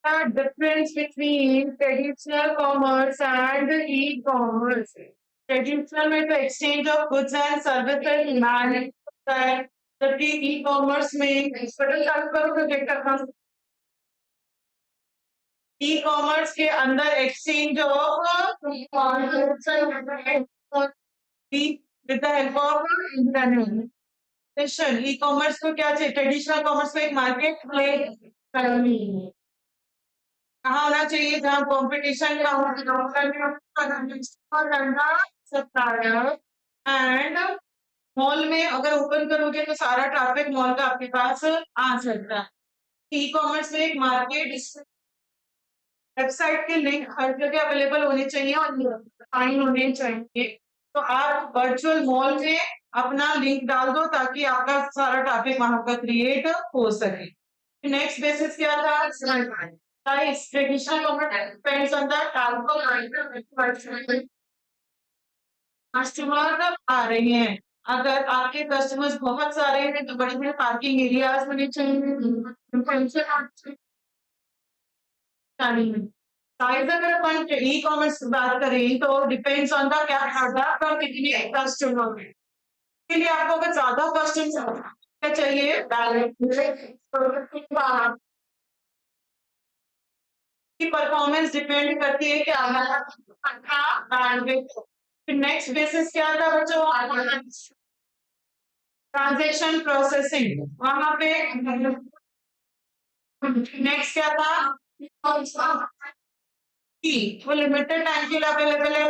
The difference between traditional commerce and e-commerce. Traditional में तो exchange of goods and services managed होता है, जबकि e-commerce में टोटल चालू करो तो देखा हम e-commerce के अंदर exchange of with the help of internet. E-commerce को क्या चाहिए? ट्रेडिशनल कॉमर्स को एक मार्केट प्लेस करनी है। कहाँ होना चाहिए? जहाँ कंपटीशन का सप्लायर एंड मॉल में अगर ओपन करोगे तो सारा ट्रैफिक मॉल का आपके पास आ सकता है। ई कॉमर्स में एक मार्केट वेबसाइट के लिंक हर जगह अवेलेबल होने चाहिए और फाइन होने चाहिए। तो आप वर्चुअल मॉल में अपना लिंक डाल दो ताकि आपका सारा ट्रैफिक वहां पर क्रिएट हो सके। नेक्स्ट बेसिस क्या था? Guys, traditional commerce depends on the type of customer आ रहे हैं। अगर आपके कस्टमर्स बहुत सारे हैं तो बड़े बड़े पार्किंग एरियाज होने चाहिए। साइज अगर अपन ई कॉमर्स की बात करें तो डिपेंड्स ऑन द क्या और कितने कस्टमर है। के लिए आपको अगर ज्यादा कस्टमर क्या चाहिए की परफॉर्मेंस डिपेंड करती है कि बैंडविड्थ। फिर नेक्स्ट बेसिस क्या था बच्चों? Transaction processing. वहां पे नेक्स्ट क्या था? वो लिमिटेड टाइम के लिए अवेलेबल है।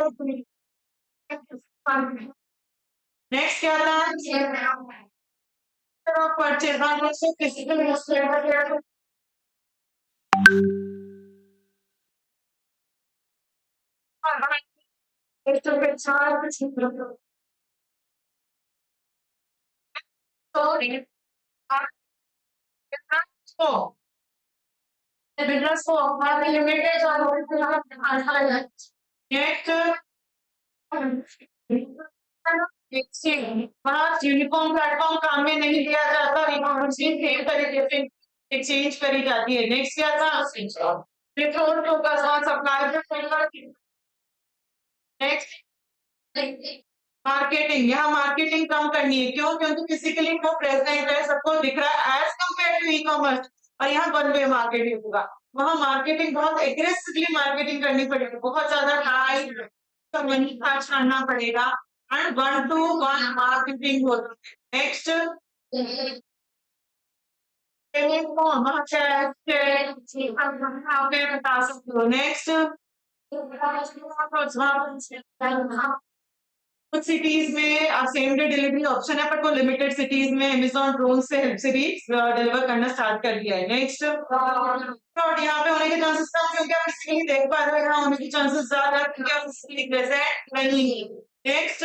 नेक्स्ट क्या था? परचेज किसी को बिजनेस को लिमिटेड यूनिफॉर्म प्लेटफॉर्म काम में नहीं लिया जाता, सेम तरीके से एक्सचेंज करी जाती है। नेक्स्ट क्या था? Next marketing. यहाँ मार्केटिंग कम करनी है, क्यों? क्योंकि किसी के लिए वो प्रेजेंट है, सबको दिख रहा है as compare to e-commerce. और यहाँ वन वे मार्केटिंग होगा, वहाँ मार्केटिंग बहुत एग्रेसिवली मार्केटिंग करनी पड़ेगी, बहुत ज्यादा टाइम मनी खर्च करना पड़ेगा and one two one marketing होता है। नेक्स्ट बता सकते हो। नेक्स्ट कुछ सिटीज में सेम डे डिलीवरी ऑप्शन है, पर वो लिमिटेड सिटीज में अमेजॉन ड्रोन से हेल्प से भी डिलीवर करना स्टार्ट कर दिया है। नेक्स्ट यहाँ पे होने के चांसेस कम, क्योंकि आप स्क्रीन देख पा रहे हो, यहाँ होने के चांसेस ज्यादा क्योंकि आप स्क्रीन प्रेजेंट नहीं। नेक्स्ट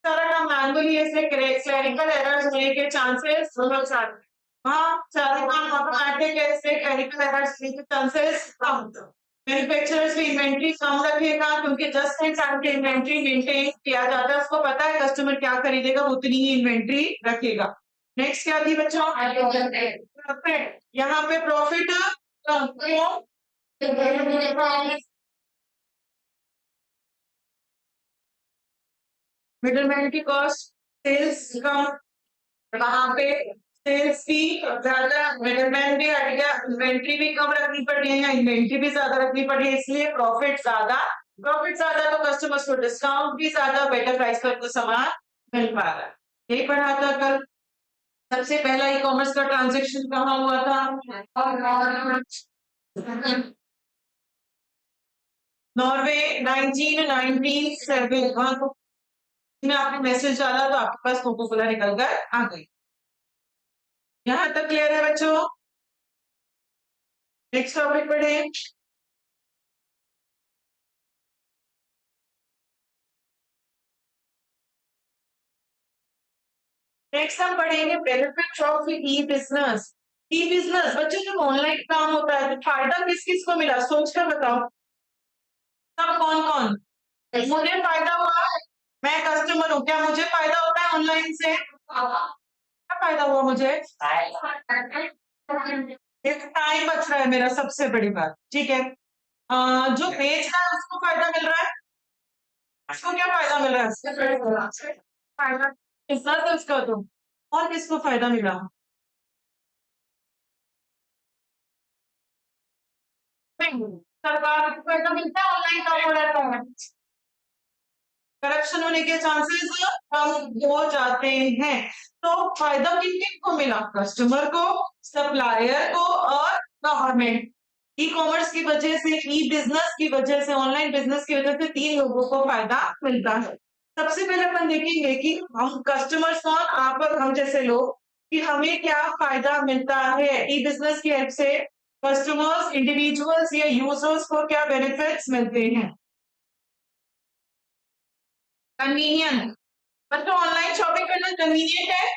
सारा काम मैनुअली है, इसलिए क्लरिकल एरर्स होने के चांसेस बहुत सारे। हाँ, सारा काम ऑटोमेटिक है, इसलिए क्लरिकल एरर्स होने के चांसेस कम। मैन्युफैक्चरर्स भी इन्वेंट्री कम रखेगा, क्योंकि जस्ट इन टाइम की इन्वेंट्री मेंटेन किया जाता है, उसको पता है कस्टमर क्या खरीदेगा, वो उतनी ही इन्वेंट्री रखेगा। नेक्स्ट क्या थी बच्चों? यहाँ पे प्रॉफिट मिडलमैन की कॉस्ट, सेल्स कम, वहां पे सेल्स की ज्यादा, मिडलमैन भी हट गया, इन्वेंट्री भी कम रखनी पड़ी है या इन्वेंट्री भी ज्यादा रखनी पड़ी है, इसलिए प्रॉफिट ज्यादा। प्रॉफिट ज्यादा तो कस्टमर्स को डिस्काउंट भी ज्यादा, बेटर प्राइस पर को सामान मिल पा रहा है। यही पढ़ा था कल। सबसे पहला ई कॉमर्स का ट्रांजेक्शन कहाँ हुआ था? नॉर्वे 1997। वहां को में आपने मैसेज डाला तो आपके पास कोको कोला निकल कर आ गई। यहाँ तक क्लियर है बच्चों? नेक्स्ट टॉपिक पढ़े। नेक्स्ट हम पढ़ेंगे benefit of e business. E business बच्चों जब ऑनलाइन काम होता है तो फायदा किस किस को मिला, सोच कर बताओ। सब कौन कौन? मुझे फायदा हुआ, मैं कस्टमर हूँ, क्या मुझे फायदा होता है ऑनलाइन से? क्या फायदा हुआ मुझे? एक टाइम बच रहा है मेरा, सबसे बड़ी बात, ठीक है। जो बेच रहा है उसको फायदा मिल रहा है, उसको क्या फायदा मिल रहा है? फायदा कितना था उसका तो, और किसको फायदा मिला? नहीं, सरकार को फायदा मिलता है, ऑनलाइन काम हो रहा है, करप्शन होने के चांसेस कम हो जाते हैं। तो फायदा किन किन को मिला? कस्टमर को, सप्लायर को और गवर्नमेंट। ई कॉमर्स की वजह से, ई बिजनेस की वजह से, ऑनलाइन बिजनेस की वजह से 3 लोगों को फायदा मिलता है। सबसे पहले अपन देखेंगे कि हम कस्टमर्स कौन, आप और हम जैसे लोग, कि हमें क्या फायदा मिलता है ई बिजनेस की हेल्प से। कस्टमर्स, इंडिविजुअल्स या यूजर्स को क्या बेनिफिट्स मिलते हैं? कन्वीनियंट, मतलब ऑनलाइन शॉपिंग करना कन्वीनियंट है।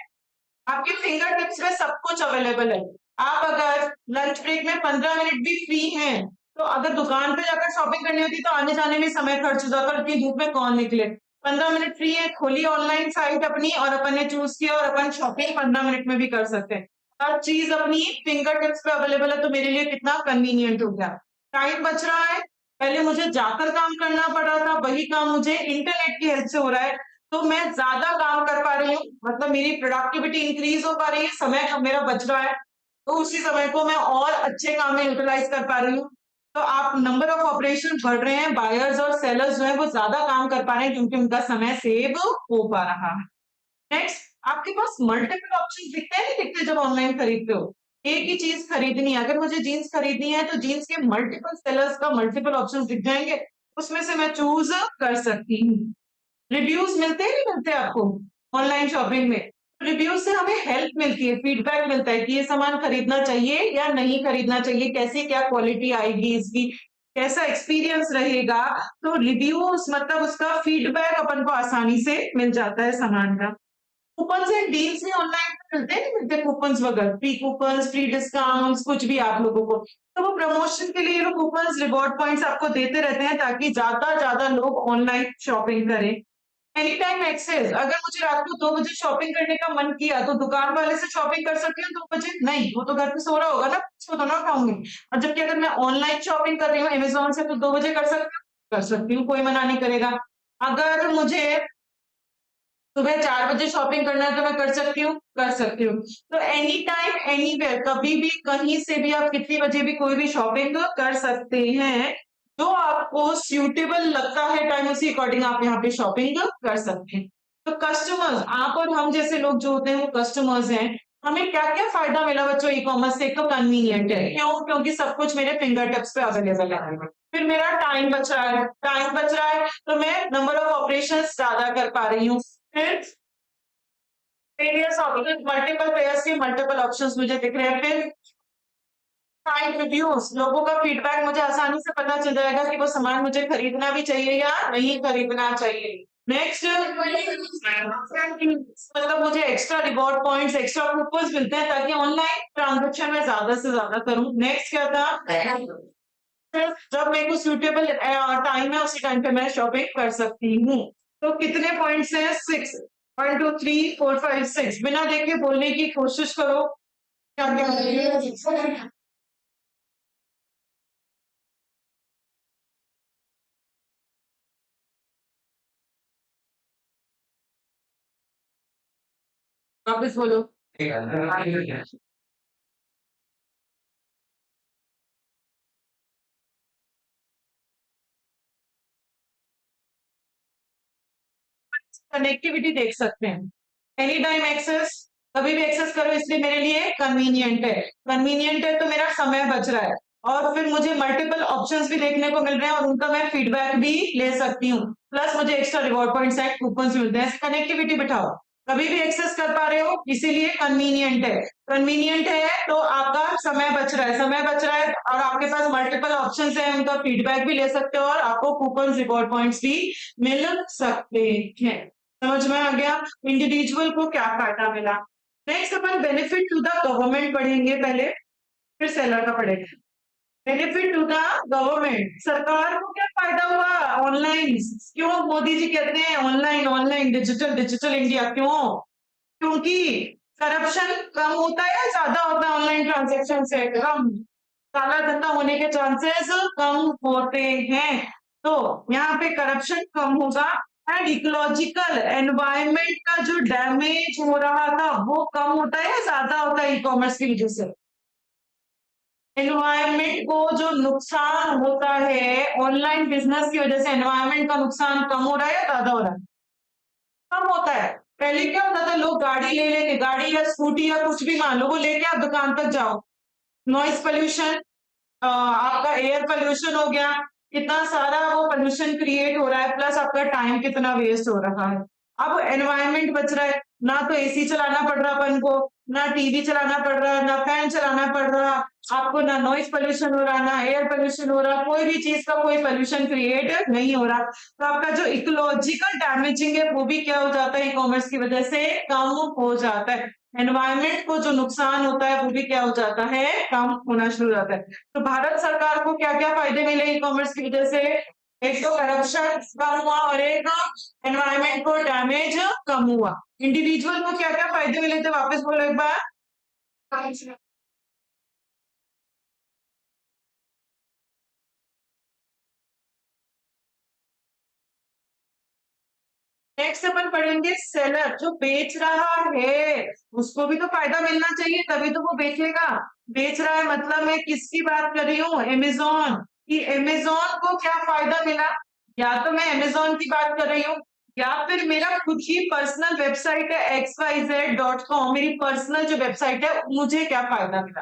आपके फिंगर टिप्स पे सब कुछ अवेलेबल है। आप अगर लंच ब्रेक में 15 मिनट भी फ्री हैं, तो अगर दुकान पे जाकर शॉपिंग करनी होती तो आने जाने में समय खर्च हो जाता, और इतनी धूप में कौन निकले। 15 मिनट फ्री है, खोली ऑनलाइन साइट अपनी और अपन ने चूज किया और अपन शॉपिंग 15 मिनट में भी कर सकते हैं। हर चीज अपनी फिंगर टिप्स पे अवेलेबल है, तो मेरे लिए कितना कन्वीनियंट हो गया। टाइम बच रहा है, पहले मुझे जाकर काम करना पड़ रहा था, वही काम मुझे इंटरनेट की हेल्प से हो रहा है। तो मैं ज्यादा काम कर पा रही हूँ, मतलब मेरी प्रोडक्टिविटी इंक्रीज हो पा रही है, समय मेरा बच रहा है, तो उसी समय को मैं और अच्छे काम में यूटिलाइज कर पा रही हूँ। तो आप नंबर ऑफ ऑपरेशन बढ़ रहे हैं, बायर्स और सेलर्स जो है वो ज्यादा काम कर पा रहे हैं क्योंकि उनका समय सेव हो पा रहा है। नेक्स्ट, आपके पास मल्टीपल ऑप्शन दिखते हैं, नहीं दिखते जब ऑनलाइन खरीदते हो? एक ही चीज खरीदनी है, अगर मुझे जीन्स खरीदनी है तो जीन्स के मल्टीपल सेलर्स का मल्टीपल ऑप्शन दिख जाएंगे, उसमें से मैं चूज कर सकती हूँ। रिव्यूज मिलते हैं, नहीं मिलते आपको ऑनलाइन शॉपिंग में? रिव्यूज से हमें हेल्प मिलती है, फीडबैक मिलता है कि ये सामान खरीदना चाहिए या नहीं खरीदना चाहिए, कैसी क्या क्वालिटी आएगी इसकी, कैसा एक्सपीरियंस रहेगा। तो रिव्यूज मतलब उसका फीडबैक अपन को आसानी से मिल जाता है सामान का। कूपन्स एंड डील्स भी ऑनलाइन मिलते हैं, नहीं मिलते? कूपन्स वगैरह, फ्री कूपन्स, फ्री डिस्काउंट्स, कुछ भी आप लोगों को, तो वो प्रमोशन के लिए कूपन्स, रिवॉर्ड पॉइंट्स आपको देते रहते हैं ताकि ज्यादा ज्यादा लोग ऑनलाइन शॉपिंग करें। एनी टाइम एक्सेस, अगर मुझे रात को 2 बजे शॉपिंग करने का मन किया तो दुकान वाले से शॉपिंग कर सकती हूँ 2 बजे? नहीं, वो तो घर पे सो रहा होगा ना, उसको तो ना खाऊंगी। और जबकि अगर मैं ऑनलाइन शॉपिंग कर रही हूँ अमेजोन से, तो 2 बजे कर सकती हूँ, कोई मना नहीं करेगा। अगर मुझे सुबह 4 बजे शॉपिंग करना है तो मैं कर सकती हूँ, कर सकती हूँ। तो एनी टाइम एनीवेयर, कभी भी कहीं से भी आप कितनी बजे भी कोई भी शॉपिंग कर सकते हैं। जो आपको सूटेबल लगता है टाइम, उसी अकॉर्डिंग आप यहाँ पे शॉपिंग कर सकते हैं। तो कस्टमर्स, आप और हम जैसे लोग जो होते हैं वो कस्टमर्स हैं। हमें क्या क्या फायदा मिला बच्चों ई कॉमर्स से? एक तो कन्वीनियंट है, क्यों? क्योंकि सब कुछ मेरे फिंगर टिप्स पे अवेलेबल है। फिर मेरा टाइम बच रहा है, टाइम बच रहा है तो मैं नंबर ऑफ ऑपरेशन ज्यादा कर पा रही हूँ। फिर मल्टीपल पेयर्स के मल्टीपल ऑप्शंस मुझे दिख रहे हैं। फिर फाइंड रिव्यूज, लोगों का फीडबैक मुझे आसानी से पता चल जाएगा कि वो सामान मुझे खरीदना भी चाहिए या नहीं खरीदना चाहिए। नेक्स्ट, मतलब मुझे extra reward points, extra coupons मिलते हैं ताकि ऑनलाइन ट्रांजेक्शन में ज्यादा से ज्यादा करूं। नेक्स्ट क्या था? जब मेरे को सूटेबल टाइम है उसी टाइम पे मैं शॉपिंग कर सकती हूँ। तो कितने पॉइंट्स हैं? 6। 1 2 3 4 5 6, बिना देखे बोलने की कोशिश करो। क्या क्या वापस बोलो। कनेक्टिविटी देख सकते हैं, एनी टाइम एक्सेस, कभी भी एक्सेस करो, इसलिए मेरे लिए कन्वीनियंट है। कन्वीनियंट है तो मेरा समय बच रहा है, और फिर मुझे मल्टीपल ऑप्शंस भी देखने को मिल रहे हैं और उनका मैं फीडबैक भी ले सकती हूँ। प्लस मुझे extra reward points and coupons मिलते हैं। कनेक्टिविटी बिठाओ, कभी भी एक्सेस कर पा रहे हो, इसीलिए कन्वीनियंट है। कन्वीनियंट है तो आपका समय बच रहा है, समय बच रहा है और आपके पास मल्टीपल ऑप्शंस है, उनका फीडबैक भी ले सकते हो और आपको कूपन रिवॉर्ड पॉइंट्स भी मिल सकते हैं। समझ में आ गया इंडिविजुअल को क्या फायदा मिला? नेक्स्ट अपन बेनिफिट टू द गवर्नमेंट पढ़ेंगे पहले, फिर सेलर का पढ़ेंगे। बेनिफिट टू द गवर्नमेंट, सरकार को क्या फायदा हुआ ऑनलाइन? क्यों मोदी जी कहते हैं online online digital digital India? क्यों? क्योंकि करप्शन कम होता है या ज्यादा होता है ऑनलाइन ट्रांजेक्शन से? कम। काला धंधा होने के चांसेस कम होते हैं। तो यहाँ पे करप्शन कम होगा। एंड इकोलॉजिकल एनवायरमेंट का जो डैमेज हो रहा था वो कम होता है या ज्यादा होता है ई कॉमर्स की वजह से? एनवायरमेंट को जो नुकसान होता है ऑनलाइन बिजनेस की वजह से, एनवायरमेंट का नुकसान कम हो रहा है या ज्यादा हो रहा है? कम होता है। पहले क्या होता था, लोग गाड़ी ले लेके, गाड़ी या स्कूटी या कुछ भी मान लो, वो लेके आप दुकान तक जाओ, नॉइस पोल्यूशन, आपका एयर पोल्यूशन हो गया, कितना सारा वो पोल्यूशन क्रिएट हो रहा है, प्लस आपका टाइम कितना वेस्ट हो रहा है। अब एनवायरनमेंट बच रहा है, ना तो एसी चलाना पड़ रहा अपन को, ना टीवी चलाना पड़ रहा, ना फैन चलाना पड़ रहा आपको, ना नॉइस पोल्यूशन हो रहा, ना एयर पोल्यूशन हो रहा, कोई भी चीज का कोई पोल्यूशन क्रिएट नहीं हो रहा। तो आपका जो इकोलॉजिकल डैमेजिंग है वो भी क्या हो जाता है, ई कॉमर्स की वजह से कम हो जाता है। एनवायरमेंट को जो नुकसान होता है वो भी क्या हो जाता है, कम होना शुरू हो जाता है। तो भारत सरकार को क्या क्या फायदे मिले ई कॉमर्स की वजह से? एक तो करप्शन कम हुआ और एक एनवायरमेंट को डैमेज कम हुआ। इंडिविजुअल को क्या क्या फायदे मिले थे, वापस बोलो एक बार। नेक्स्ट अपन पढ़ेंगे सेलर, जो बेच रहा है उसको भी तो फायदा मिलना चाहिए, तभी तो वो बेचेगा। बेच रहा है मतलब मैं किसकी बात कर रही हूँ, अमेजोन कि अमेजोन को क्या फायदा मिला? या तो मैं अमेजोन की बात कर रही हूँ, या फिर मेरा खुद की पर्सनल वेबसाइट है xyz.com, मेरी पर्सनल जो वेबसाइट है, मुझे क्या फायदा मिला?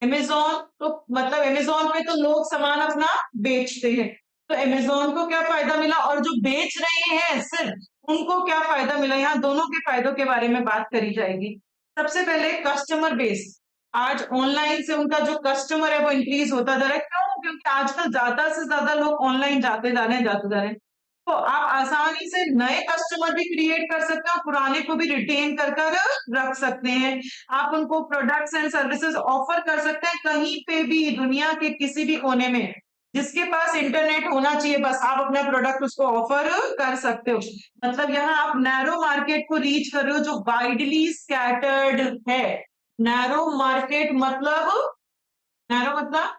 अमेजोन तो मतलब अमेजोन पे तो लोग सामान अपना बेचते हैं, तो अमेजोन को क्या फायदा मिला, और जो बेच रहे हैं सिर्फ उनको क्या फायदा मिला? यहाँ दोनों के फायदों के बारे में बात करी जाएगी। सबसे पहले कस्टमर बेस, आज ऑनलाइन से उनका जो कस्टमर है वो इंक्रीज होता जा रहा है। क्यों? क्योंकि आजकल ज्यादा से ज्यादा लोग ऑनलाइन जाते जा रहे हैं, जाते जा रहे हैं। तो आप आसानी से नए कस्टमर भी क्रिएट कर सकते हैं और पुराने को भी रिटेन कर कर रख सकते हैं। आप उनको प्रोडक्ट्स एंड सर्विसेज ऑफर कर सकते हैं कहीं पे भी, दुनिया के किसी भी कोने में। जिसके पास इंटरनेट होना चाहिए बस आप अपना प्रोडक्ट उसको ऑफर कर सकते हो। मतलब यहाँ आप नैरो मार्केट को रीच कर रहे हो जो वाइडली स्कैटर्ड है। नैरो मार्केट मतलब, नैरो मतलब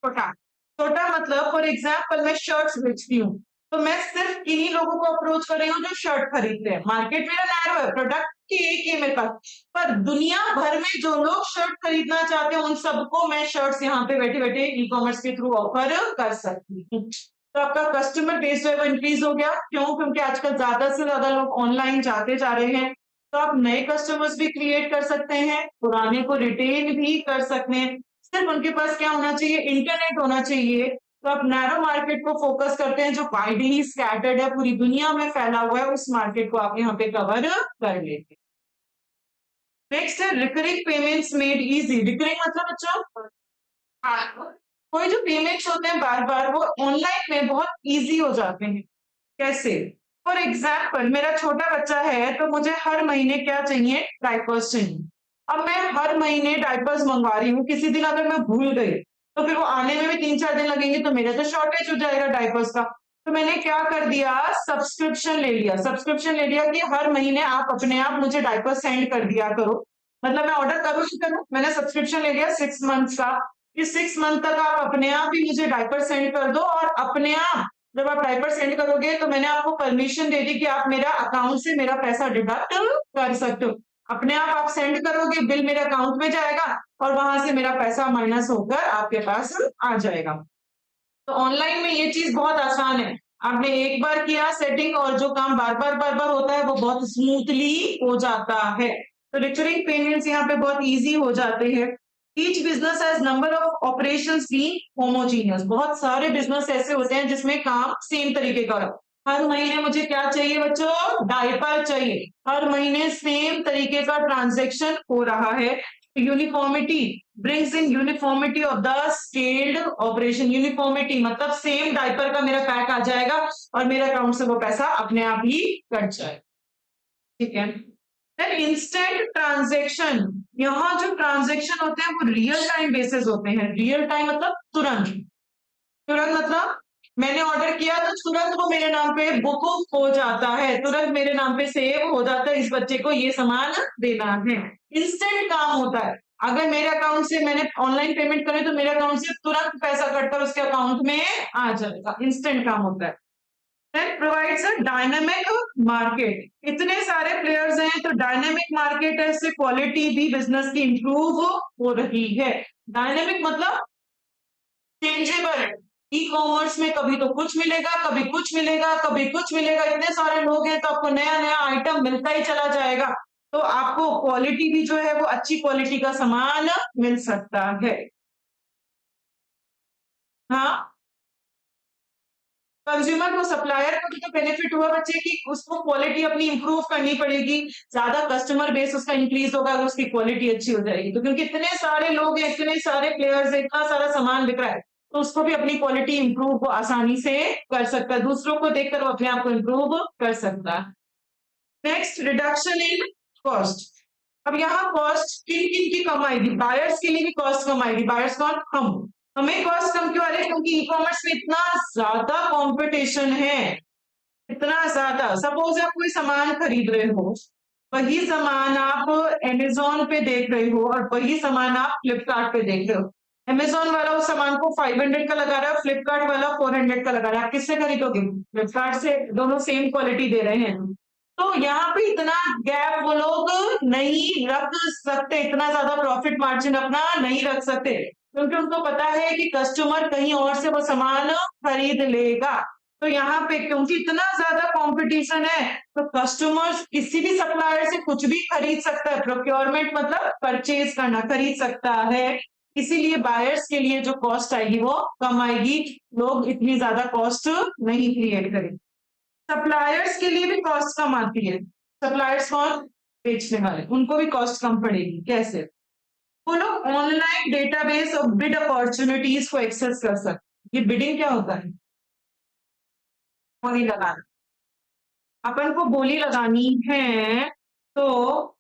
छोटा, छोटा मतलब फॉर एग्जाम्पल मैं शर्ट्स बेचती हूँ, तो मैं सिर्फ किन्हीं लोगों को अप्रोच कर रही हूँ जो शर्ट खरीदते हैं। मार्केट मेरा नैरो है, प्रोडक्ट की एक ही है मेरे पास, पर दुनिया भर में जो लोग शर्ट खरीदना चाहते हैं उन सबको मैं शर्ट्स यहाँ पे बैठे बैठे ई कॉमर्स के थ्रू ऑफर कर सकती हूँ। तो आपका कस्टमर बेस जो है वो इंक्रीज हो गया। क्यों? क्योंकि आजकल ज्यादा से ज्यादा लोग ऑनलाइन जाते जा रहे हैं। तो आप नए कस्टमर्स भी क्रिएट कर सकते हैं, पुराने को रिटेन भी कर सकते हैं। सिर्फ उनके पास क्या होना चाहिए, इंटरनेट होना चाहिए। तो आप नैरो मार्केट को फोकस करते हैं जो वाइडली स्कैटर्ड है, पूरी दुनिया में फैला हुआ है, उस मार्केट को आप यहाँ पे कवर कर लेते हैं। नेक्स्ट है recurring payments made easy. Recurring मतलब बच्चों, हाँ, कोई जो पेमेंट्स होते हैं बार बार वो ऑनलाइन में बहुत इजी हो जाते हैं। कैसे? फॉर एग्जाम्पल मेरा छोटा बच्चा है तो मुझे हर महीने क्या चाहिए, डायपर्स चाहिए। अब मैं हर महीने डायपर्स मंगवा रही हूँ, किसी दिन अगर मैं भूल गई तो फिर वो आने में भी 3-4 दिन लगेंगे, तो मेरा तो शॉर्टेज हो जाएगा डायपर्स का। तो मैंने क्या कर दिया, सब्सक्रिप्शन ले लिया। सब्सक्रिप्शन ले लिया कि हर महीने आप अपने आप मुझे डायपर सेंड कर दिया करो। मतलब मैं ऑर्डर करूँ ही करूँ, मैंने सब्सक्रिप्शन ले लिया 6 मंथ्स का, कि 6 मंथ तक आप अपने आप ही मुझे डायपर सेंड कर दो, और अपने आप जब आप डायपर सेंड करोगे तो मैंने आपको परमिशन दे दी कि आप मेरा अकाउंट से मेरा पैसा डिडक्ट कर सकते हो। अपने आप सेंड करोगे, बिल मेरे अकाउंट में जाएगा और वहां से मेरा पैसा माइनस होकर आपके पास आ जाएगा। तो ऑनलाइन में ये चीज बहुत आसान है। आपने एक बार किया सेटिंग और जो काम बार बार होता है वो बहुत स्मूथली हो जाता है। तो रिकरिंग पेमेंट्स यहाँ पे बहुत इजी हो जाते हैं। Each business has number of operations being homogeneous. बहुत सारे बिजनेस ऐसे होते हैं जिसमें काम सेम तरीके का हो। हर महीने मुझे क्या चाहिए बच्चों, डायपर चाहिए। हर महीने सेम तरीके का ट्रांजेक्शन हो रहा है। Uniformity brings in uniformity of the scaled operation। Uniformity मतलब सेम डायपर का मेरा पैक आ जाएगा और मेरे अकाउंट से वो पैसा अपने आप ही कट जाएगा। ठीक है। देन इंस्टेंट ट्रांजेक्शन, यहाँ जो ट्रांजेक्शन होते हैं वो रियल टाइम बेसिस होते हैं। रियल टाइम मतलब तुरंत, तुरंत मतलब मैंने ऑर्डर किया तो तुरंत वो मेरे नाम पे बुक हो जाता है, तुरंत मेरे नाम पे सेव हो जाता है, इस बच्चे को ये सामान देना है। इंस्टेंट काम होता है। अगर मेरे अकाउंट से मैंने ऑनलाइन पेमेंट करे तो मेरे अकाउंट से तुरंत पैसा कटकर उसके अकाउंट में आ जाएगा, इंस्टेंट काम होता है। Then provides a dynamic market. इतने सारे प्लेयर्स हैं तो डायनेमिक मार्केट है, इससे क्वालिटी भी बिजनेस की इंप्रूव हो रही है। डायनेमिक मतलब चेंजेबल। ई कॉमर्स में कभी तो कुछ मिलेगा, कभी कुछ मिलेगा, कभी कुछ मिलेगा, इतने सारे लोग हैं तो आपको नया नया आइटम मिलता ही चला जाएगा, तो आपको क्वालिटी भी जो है वो अच्छी क्वालिटी का सामान मिल सकता है। हाँ, कंज्यूमर को, सप्लायर को भी तो बेनिफिट हुआ बच्चे की, उसको क्वालिटी अपनी इंप्रूव करनी पड़ेगी, ज्यादा कस्टमर बेस उसका इंक्रीज होगा अगर उसकी क्वालिटी अच्छी हो जाएगी, तो क्योंकि इतने सारे लोग हैं, इतने सारे प्लेयर्स हैं, इतना सारा सामान बिक रहा है, तो उसको भी अपनी क्वालिटी इंप्रूव वो आसानी से कर सकता है, दूसरों को देखकर वो अपने आप को इंप्रूव कर सकता है। Next, reduction in cost. अब यहाँ कॉस्ट किन किन की कम आएगी? बायर्स के लिए भी कॉस्ट कम आएगी। बायर्स कौन? हम। हमें कॉस्ट कम क्यों आ रही है? क्योंकि ई कॉमर्स में इतना ज्यादा कंपटीशन है, इतना ज्यादा। सपोज आप कोई सामान खरीद रहे हो, वही सामान आप अमेजोन पे देख रहे हो और वही सामान आप फ्लिपकार्ट पे देख रहे हो। अमेजोन वाला उस सामान को 500 का लगा रहा है, फ्लिपकार्ट वाला 400 का लगा रहा है, आप किससे खरीदोगे? फ्लिपकार्ट से। दोनों सेम क्वालिटी दे रहे हैं, तो यहाँ पे इतना गैप वो लोग नहीं रख सकते, इतना ज्यादा प्रॉफिट मार्जिन अपना नहीं रख सकते, क्योंकि उनको पता है कि कस्टमर कहीं और से वो सामान खरीद लेगा। तो यहाँ पे क्योंकि इतना ज्यादा कंपटीशन है, तो कस्टमर्स किसी भी सप्लायर से कुछ भी खरीद सकता है। प्रोक्योरमेंट मतलब परचेज करना, खरीद सकता है, इसीलिए बायर्स के लिए जो कॉस्ट आएगी वो कम आएगी, लोग इतनी ज्यादा कॉस्ट नहीं क्रिएट करेंगे। सप्लायर्स के लिए भी कॉस्ट कम आती है। सप्लायर्स कौन? बेचने वाले, उनको भी कॉस्ट कम पड़ेगी। कैसे? वो लोग ऑनलाइन डेटाबेस और बिड अपॉर्चुनिटीज को एक्सेस कर सकते। ये बिडिंग क्या होता है? बोली लगाना। अपन को बोली लगानी है, तो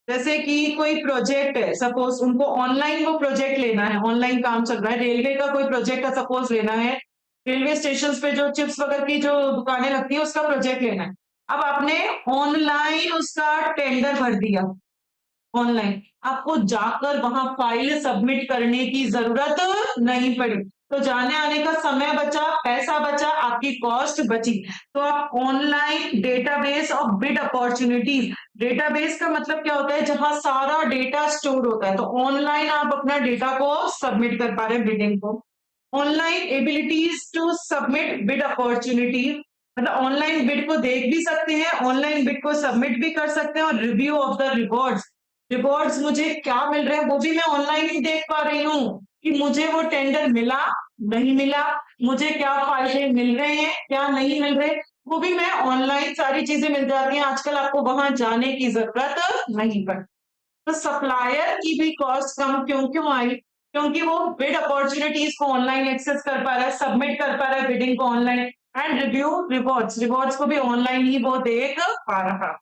जैसे कि कोई प्रोजेक्ट है, सपोज उनको ऑनलाइन वो प्रोजेक्ट लेना है, ऑनलाइन काम चल रहा है, रेलवे का कोई प्रोजेक्ट है सपोज लेना है, रेलवे स्टेशन पे जो चिप्स वगैरह की जो दुकानें लगती है उसका प्रोजेक्ट लेना है। अब आपने ऑनलाइन उसका टेंडर भर दिया, ऑनलाइन आपको जाकर वहां फाइल सबमिट करने की जरूरत नहीं पड़ी, तो जाने आने का समय बचा, पैसा बचा, आपकी कॉस्ट बची। तो आप online database of bid opportunities, database का मतलब क्या होता है? जहां सारा डेटा स्टोर होता है, तो ऑनलाइन आप अपना डेटा को सबमिट कर पा रहे हैं, बिडिंग को। Online abilities to submit bid opportunities, मतलब ऑनलाइन बिड को देख भी सकते हैं, ऑनलाइन बिड को सबमिट भी कर सकते हैं, और review of the rewards, rewards मुझे क्या मिल रहे हैं वो भी मैं ऑनलाइन ही देख पा रही हूँ, कि मुझे वो टेंडर मिला, नहीं मिला, मुझे क्या फायदे मिल रहे हैं, क्या नहीं मिल रहे, वो भी मैं ऑनलाइन सारी चीजें मिल जाती हैं। आजकल आपको वहां जाने की जरूरत नहीं पड़ती। तो सप्लायर की भी कॉस्ट कम क्यों क्यों आई? क्योंकि वो बिड अपॉर्चुनिटीज को ऑनलाइन एक्सेस कर पा रहा है, सबमिट कर पा रहा है बिडिंग को online, and review rewards, rewards को भी ऑनलाइन ही वो देख पा रहा।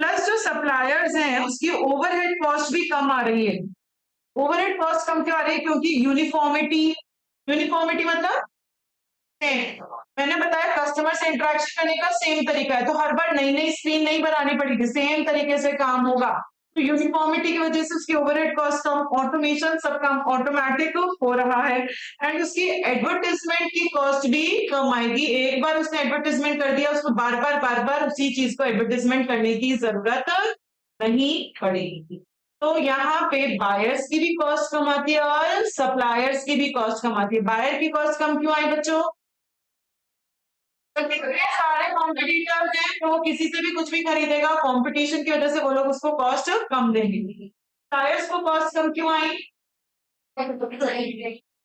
प्लस जो सप्लायर्स हैं उसकी ओवरहेड कॉस्ट भी कम आ रही है। ओवरहेड कॉस्ट कम क्यों आ रही है? क्योंकि यूनिफॉर्मिटी, यूनिफॉर्मिटी मतलब सेम, मैंने बताया कस्टमर से इंटरेक्शन करने का सेम तरीका है, तो हर बार नई नई स्क्रीन नहीं बनानी पड़ेगी, सेम तरीके से काम होगा, तो यूनिफॉर्मिटी की वजह से उसकी ओवरहेड कॉस्ट कम, ऑटोमेशन सब काम ऑटोमेटिक हो रहा है, एंड उसकी एडवर्टाइजमेंट की कॉस्ट भी कम आएगी। एक बार उसने एडवर्टाइजमेंट कर दिया, उसको बार बार उसी चीज को एडवर्टाइजमेंट करने की जरूरत नहीं पड़ेगी। तो यहाँ पे बायर्स की भी कॉस्ट कम आती है और सप्लायर्स की भी कॉस्ट कम आती है। बायर की कॉस्ट कम क्यों आई बच्चों? तो कितने सारे कॉम्पिटिटर्स हैं, तो वो किसी से भी कुछ भी खरीदेगा, कंपटीशन की वजह से वो लोग उसको कॉस्ट कम देंगे। टायर्स को कॉस्ट कम क्यों आई?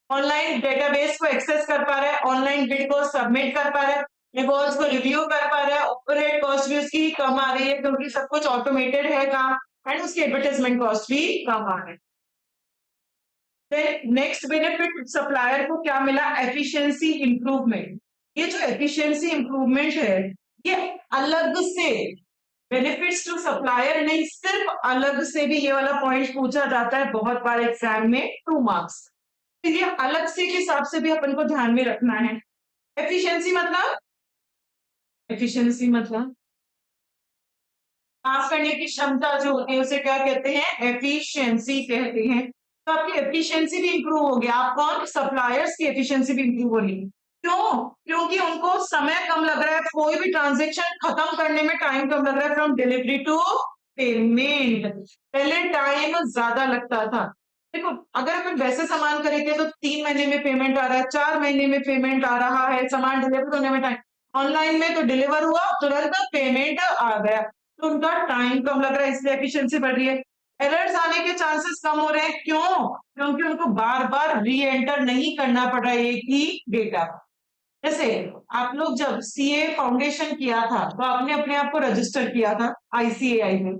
ऑनलाइन डेटाबेस को एक्सेस कर पा रहा है, ऑनलाइन बिड को सबमिट कर पा रहा है, रिवॉर्ड्स को रिव्यू कर पा रहा है, ओवरहेड कॉस्ट भी उसकी कम आ रही है क्योंकि सब कुछ ऑटोमेटेड है काम, एंड उसकी एडवर्टाइजमेंट कॉस्ट भी कम आ रही है। नेक्स्ट बेनिफिट सप्लायर को क्या मिला? Efficiency improvement. ये जो एफिशिएंसी इंप्रूवमेंट है, ये अलग से बेनिफिट्स टू सप्लायर नहीं, सिर्फ अलग से भी ये वाला पॉइंट पूछा जाता है बहुत बार एग्जाम में, 2 मार्क्स। तो ये अलग से के हिसाब से भी अपन को ध्यान में रखना है। एफिशिएंसी मतलब माफ करने की क्षमता जो होती है उसे क्या कहते हैं? एफिशिएंसी कहते हैं। तो आपकी एफिशिएंसी भी इंप्रूव हो गया। आप कौन? सप्लायर्स की एफिशिएंसी भी इंप्रूव हो रही है। क्यों? क्योंकि उनको समय कम लग रहा है, कोई भी ट्रांजेक्शन खत्म करने में टाइम कम लग रहा है फ्रॉम डिलीवरी टू पेमेंट। पहले टाइम ज्यादा लगता था। देखो, अगर अपन वैसे सामान खरीदते तो 3 महीने में पेमेंट आ रहा है, 4 महीने में पेमेंट आ रहा है, सामान डिलीवर होने में टाइम। ऑनलाइन में तो डिलीवर हुआ तुरंत पेमेंट आ गया, तो उनका टाइम कम लग रहा है, इसलिए एफिशिएंसी बढ़ रही है। एरर्स आने के चांसेस कम हो रहे हैं। क्यों? क्योंकि उनको बार बार री एंटर नहीं करना पड़ रहा है एक ही डेटा। जैसे आप लोग जब सीए फाउंडेशन किया था तो आपने अपने आप को रजिस्टर किया था आईसीएआई में।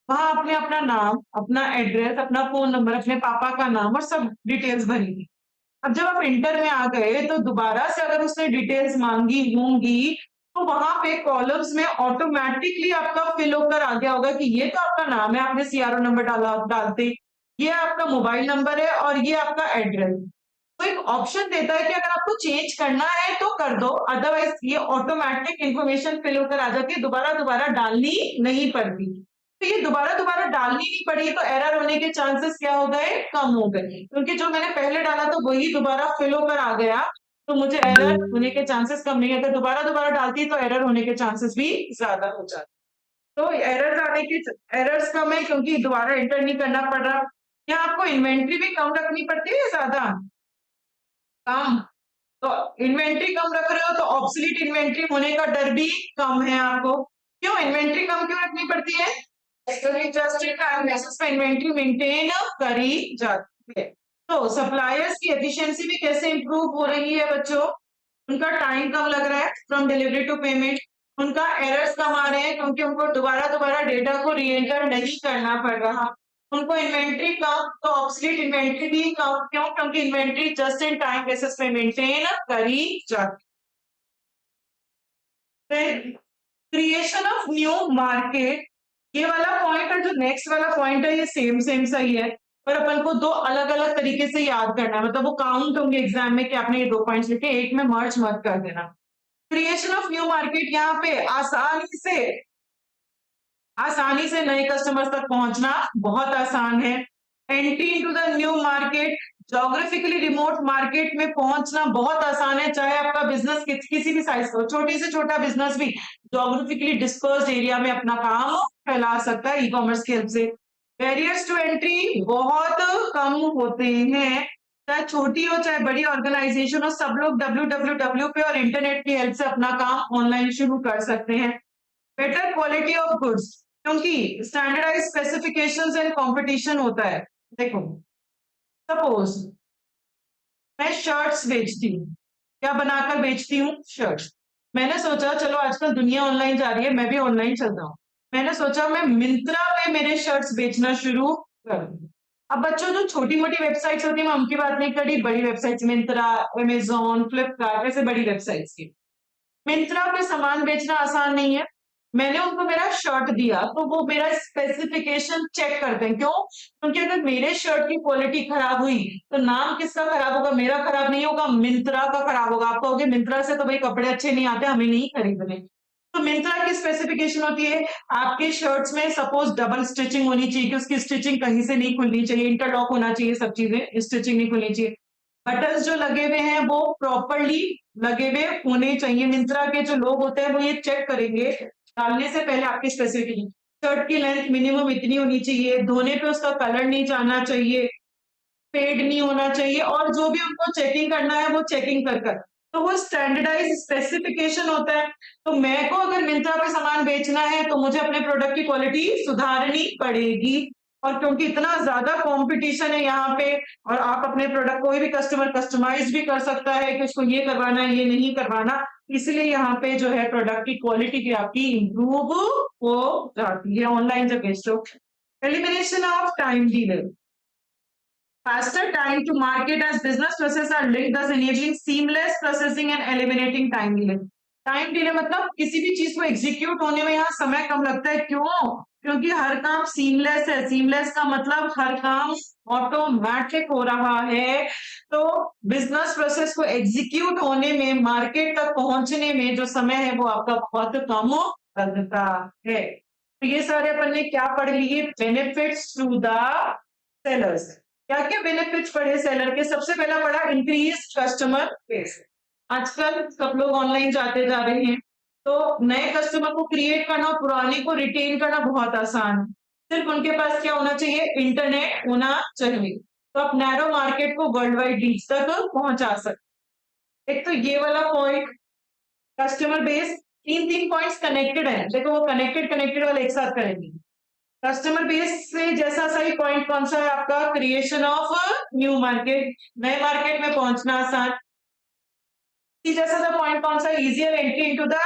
वहां आपने अपना नाम, अपना एड्रेस, अपना फोन नंबर, अपने पापा का नाम और सब डिटेल्स भरी थी। अब जब आप इंटर में आ गए तो दोबारा से अगर उसने डिटेल्स मांगी होंगी तो वहां पे कॉलम्स में ऑटोमेटिकली आपका फिल होकर आ गया होगा कि ये तो आपका नाम है, आपने सीआरओ नंबर डाला, डालते, ये आपका मोबाइल नंबर है और ये आपका एड्रेस। तो एक ऑप्शन देता है कि अगर आपको चेंज करना है तो कर दो, अदरवाइज ये ऑटोमेटिक इंफॉर्मेशन फिल होकर आ जाती है, दोबारा दोबारा डालनी नहीं पड़ती। तो ये दोबारा दोबारा डालनी नहीं पड़ी तो एरर होने के चांसेस क्या हो गए? कम हो गए, क्योंकि जो मैंने पहले डाला था वही दोबारा फिल होकर आ गया, तो मुझे एरर होने के चांसेस कम नहीं है। अगर दोबारा दोबारा डालती तो एरर होने के चांसेस भी ज्यादा हो जाते। तो एरर्स आने की एरर्स कम है क्योंकि दोबारा एंटर नहीं करना पड़ रहा। यहाँ आपको इन्वेंट्री भी कम रखनी पड़ती है या ज्यादा? कम। तो इन्वेंट्री कम रख रहे हो तो ऑब्सोलीट इन्वेंट्री होने का डर भी कम है आपको। क्यों इन्वेंट्री कम क्यों रखनी पड़ती है? क्योंकि जस्ट इन टाइम बेसिस पे इन्वेंट्री मेंटेन करी जाती है। तो सप्लायर्स की एफिशिएंसी भी कैसे इंप्रूव हो रही है बच्चों? उनका टाइम कम लग रहा है फ्रॉम डिलीवरी टू पेमेंट। उनका एरर्स कम आ रहे हैं क्योंकि उनको दोबारा दोबारा डेटा को रीएंटर नहीं करना पड़ रहा। उनको इन्वेंट्री कम, तो ऑब्सोलीट इन्वेंट्री भी कम। क्यों? क्योंकि inventory just in time basis पे मेंटेन करी जाती है। क्रिएशन ऑफ न्यू मार्केट, ये वाला पॉइंट और जो नेक्स्ट वाला पॉइंट है ये सेम सेम सही है, पर अपन को दो अलग अलग तरीके से याद करना है, मतलब वो काउंट होंगे एग्जाम में कि आपने ये 2 पॉइंट्स लिखे, एक में मर्ज मत कर देना। क्रिएशन ऑफ न्यू मार्केट, यहाँ पे आसानी से नए कस्टमर्स तक पहुंचना बहुत आसान है। Entry into the new market, geographically remote market में पहुंचना बहुत आसान है, चाहे आपका बिजनेस किसी भी साइज का, छोटी से छोटा बिजनेस भी जोग्राफिकली डिस्पर्स्ड एरिया में अपना काम फैला सकता है ई कॉमर्स की हेल्प से। बैरियर्स टू एंट्री बहुत कम होते हैं, चाहे छोटी हो चाहे बड़ी ऑर्गेनाइजेशन हो, सब लोग www पे और इंटरनेट की हेल्प से अपना काम ऑनलाइन शुरू कर सकते हैं। बेटर क्वालिटी ऑफ गुड्स, क्योंकि स्टैंडर्डाइज स्पेसिफिकेशंस एंड कंपटीशन होता है। देखो, सपोज मैं शर्ट्स बेचती हूँ, क्या बनाकर बेचती हूँ? शर्ट्स। मैंने सोचा चलो आजकल दुनिया ऑनलाइन जा रही है, मैं भी ऑनलाइन चल रहा हूँ। मैंने सोचा मैं मिंत्रा पे मेरे शर्ट्स बेचना शुरू कर दूं। अब बच्चों जो छोटी मोटी वेबसाइट्स होती है मैं उनकी बात नहीं कर रही, बड़ी वेबसाइट्स मिंत्रा, अमेजोन, फ्लिपकार्ट, ऐसे बड़ी वेबसाइट्स की। मिंत्रा पे सामान बेचना आसान नहीं है। मैंने उनको मेरा शर्ट दिया तो वो मेरा स्पेसिफिकेशन चेक करते हैं। क्यों? क्योंकि अगर मेरे शर्ट की क्वालिटी खराब हुई तो नाम किसका खराब होगा? मेरा खराब नहीं होगा, मिंत्रा का खराब होगा। आप कहोगे मिंत्रा से तो भाई कपड़े अच्छे नहीं आते, हमें नहीं खरीदने। तो मिंत्रा की स्पेसिफिकेशन होती है आपके शर्ट्स में सपोज डबल स्टिचिंग होनी चाहिए कि उसकी स्टिचिंग कहीं से नहीं खुलनी चाहिए, इंटरलॉक होना चाहिए, सब चीजें, स्टिचिंग नहीं खुलनी चाहिए। बटन्स जो लगे हुए हैं वो प्रॉपरली लगे हुए होने चाहिए। मिंत्रा के जो लोग होते हैं वो ये चेक करेंगे डालने से पहले आपकी स्पेसिफिकेशन। शर्ट की लेंथ मिनिमम इतनी होनी चाहिए, धोने पे उसका कलर नहीं जाना चाहिए, फेड नहीं होना चाहिए, और जो भी उनको चेकिंग करना है वो चेकिंग कर तो वो स्टैंडर्डाइज स्पेसिफिकेशन होता है। तो मैं को अगर मिंत्रा पे सामान बेचना है तो मुझे अपने प्रोडक्ट की क्वालिटी सुधारनी पड़ेगी। और क्योंकि इतना ज्यादा कंपटीशन है यहाँ पे, और आप अपने प्रोडक्ट कोई भी कस्टमर कस्टमाइज भी कर सकता है कि उसको ये करवाना है ये नहीं करवाना, इसलिए यहाँ पे जो है प्रोडक्ट की क्वालिटी की आपकी इंप्रूव हो जाती है ऑनलाइन जब बेचते हो। Elimination of time delay, faster time to market as business processes are linked, thus enabling seamless processing and eliminating time delay. Time delay मतलब किसी भी चीज को एग्जीक्यूट होने में यहाँ समय कम लगता है। क्यों? क्योंकि हर काम सीमलेस है। सीमलेस का मतलब हर काम ऑटोमेटिक हो रहा है। तो बिजनेस प्रोसेस को एग्जीक्यूट होने में, मार्केट तक पहुंचने में जो समय है वो आपका बहुत कम लगता है। तो ये सारे अपन ने क्या पढ़ लिए? Benefits to the sellers. क्या क्या बेनिफिट्स पढ़े सेलर के? सबसे पहला पढ़ा इंक्रीज कस्टमर बेस। आजकल सब लोग ऑनलाइन जाते जा रहे हैं, तो नए कस्टमर को क्रिएट करना और पुराने को रिटेन करना बहुत आसान है। सिर्फ उनके पास क्या होना चाहिए? इंटरनेट होना चाहिए। तो आप नैरो मार्केट को वर्ल्ड वाइड रीच तक पहुंचा सकते। एक तो ये वाला पॉइंट, कस्टमर बेस। तीन तीन पॉइंट्स कनेक्टेड है, देखो वो कनेक्टेड कनेक्टेड वाले एक साथ करेंगे। कस्टमर बेस से जैसा सही पॉइंट कौन सा है आपका? क्रिएशन ऑफ न्यू मार्केट, नए मार्केट में पहुंचना आसान। जैसा सा पॉइंट कौन सा? Easier entry into the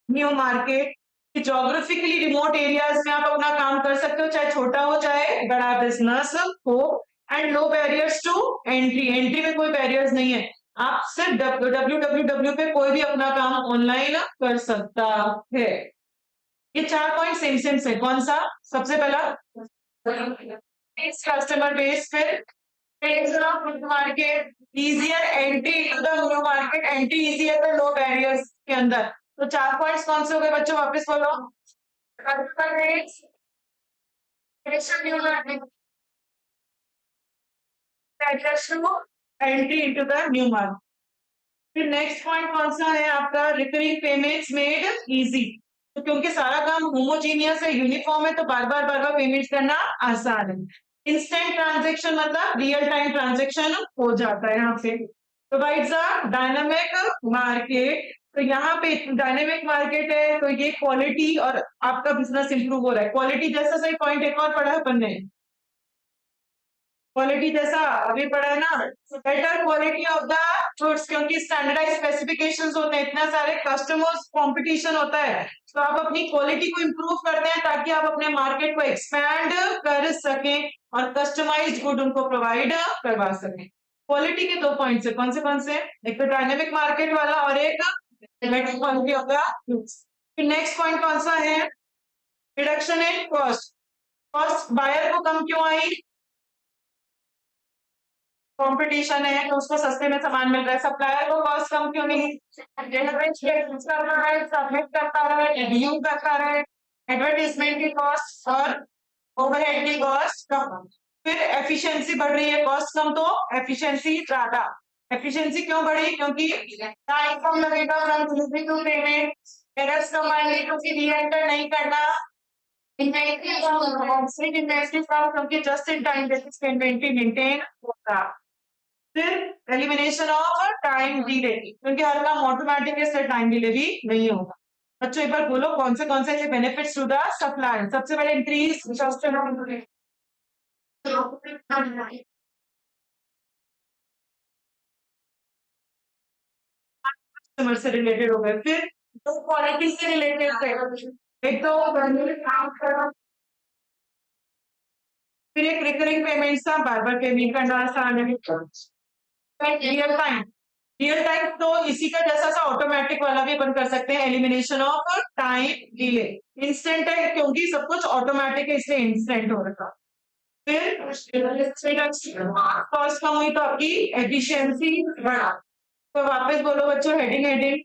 new market. Geographically remote areas में आप अपना काम कर सकते हो, चाहे छोटा हो चाहे बड़ा बिजनेस हो। And low barriers to entry, entry में कोई बैरियर्स नहीं है। आप सिर्फ www पे कोई भी अपना काम ऑनलाइन कर सकता है। ये चार पॉइंट सेम सेम से कौन सा? सबसे पहला कस्टमर बेस, फिर market, easier entry to the new market. Entry easy है तो लो बैरियर्स के अंदर। तो चार पॉइंट्स कौन से हो गए बच्चों? वापस बोलो। Customer base, new market, entry into the new market. फिर नेक्स्ट पॉइंट कौन सा है आपका? Recurring payments made easy. तो क्योंकि सारा काम होमोजीनियस है, यूनिफॉर्म है, तो बार बार पेमेंट करना आसान है। इंस्टेंट ट्रांजेक्शन मतलब रियल टाइम ट्रांजेक्शन हो जाता है यहाँ पे। Provides a dynamic market. तो यहाँ पे डायनेमिक मार्केट है, तो ये क्वालिटी और आपका बिजनेस इंप्रूव हो रहा है। क्वालिटी जैसा सही पॉइंट एक और पढ़ा है अपन ने, क्वालिटी जैसा अभी पढ़ा है ना। Better quality of the goods, क्योंकि स्टैंडर्डाइज स्पेसिफिकेशंस होते हैं, इतना सारे कस्टमर्स कंपटीशन होता है, तो आप अपनी क्वालिटी को इंप्रूव करते हैं ताकि आप अपने मार्केट को एक्सपैंड कर सकें और कस्टमाइज्ड गुड उनको प्रोवाइड करवा सकें। क्वालिटी के दो पॉइंट्स है, कौन से? एक तो डायनेमिक मार्केट वाला और एक क्वालिटी ऑफ द गुड्स। फिर नेक्स्ट पॉइंट कौन सा है? Reduction in cost. Cost buyer को कम क्यों आई? कंपटीशन है तो उसको सस्ते में सामान मिल रहा है। सप्लायर को कॉस्ट कम क्यों नहीं? सबमिट करता रहे, रिव्यू करता रहे, एडवर्टीजमेंट की कॉस्ट और ओवरहेड की कॉस्ट कम। फिर एफिशिएंसी बढ़ रही है, कॉस्ट कम तो एफिशिएंसी ज्यादा। एफिशिएंसी क्यों बढ़ी? क्योंकि टाइम कम लगेगा from delivery to payment, errors कम आएंगे क्योंकि रीएंटर नहीं करना, इन्वेंटरी कम क्योंकि जस्ट इन टाइम बेसिस पे इन्वेंटरी मेंटेन होगा। फिर एलिमिनेशन ऑफ टाइम डिले, क्योंकि हर काम ऑटोमेटिक है, टाइम डिले भी नहीं होगा। बच्चों एक बार बोलो कौन से बेनिफिट्स टू द सप्लायर? सबसे पहले इंक्रीज कस्टमर से रिलेटेड हो गए। फिर दो क्वालिटी से रिलेटेड थे, एक तो काम करना, फिर एक रिकरिंग पेमेंट था, बार पेमेंट करना आसान है। रियल टाइम, रियल टाइम तो इसी का जैसा सा ऑटोमेटिक वाला भी अपन कर सकते हैं। Elimination of time delay, instant है क्योंकि सब कुछ ऑटोमेटिक है इसलिए इंस्टेंट हो रहा। फिर कॉस्ट कम हुई तो आपकी एफिशिएंसी बढ़ा। तो वापस बोलो बच्चों, हेडिंग हेडिंग।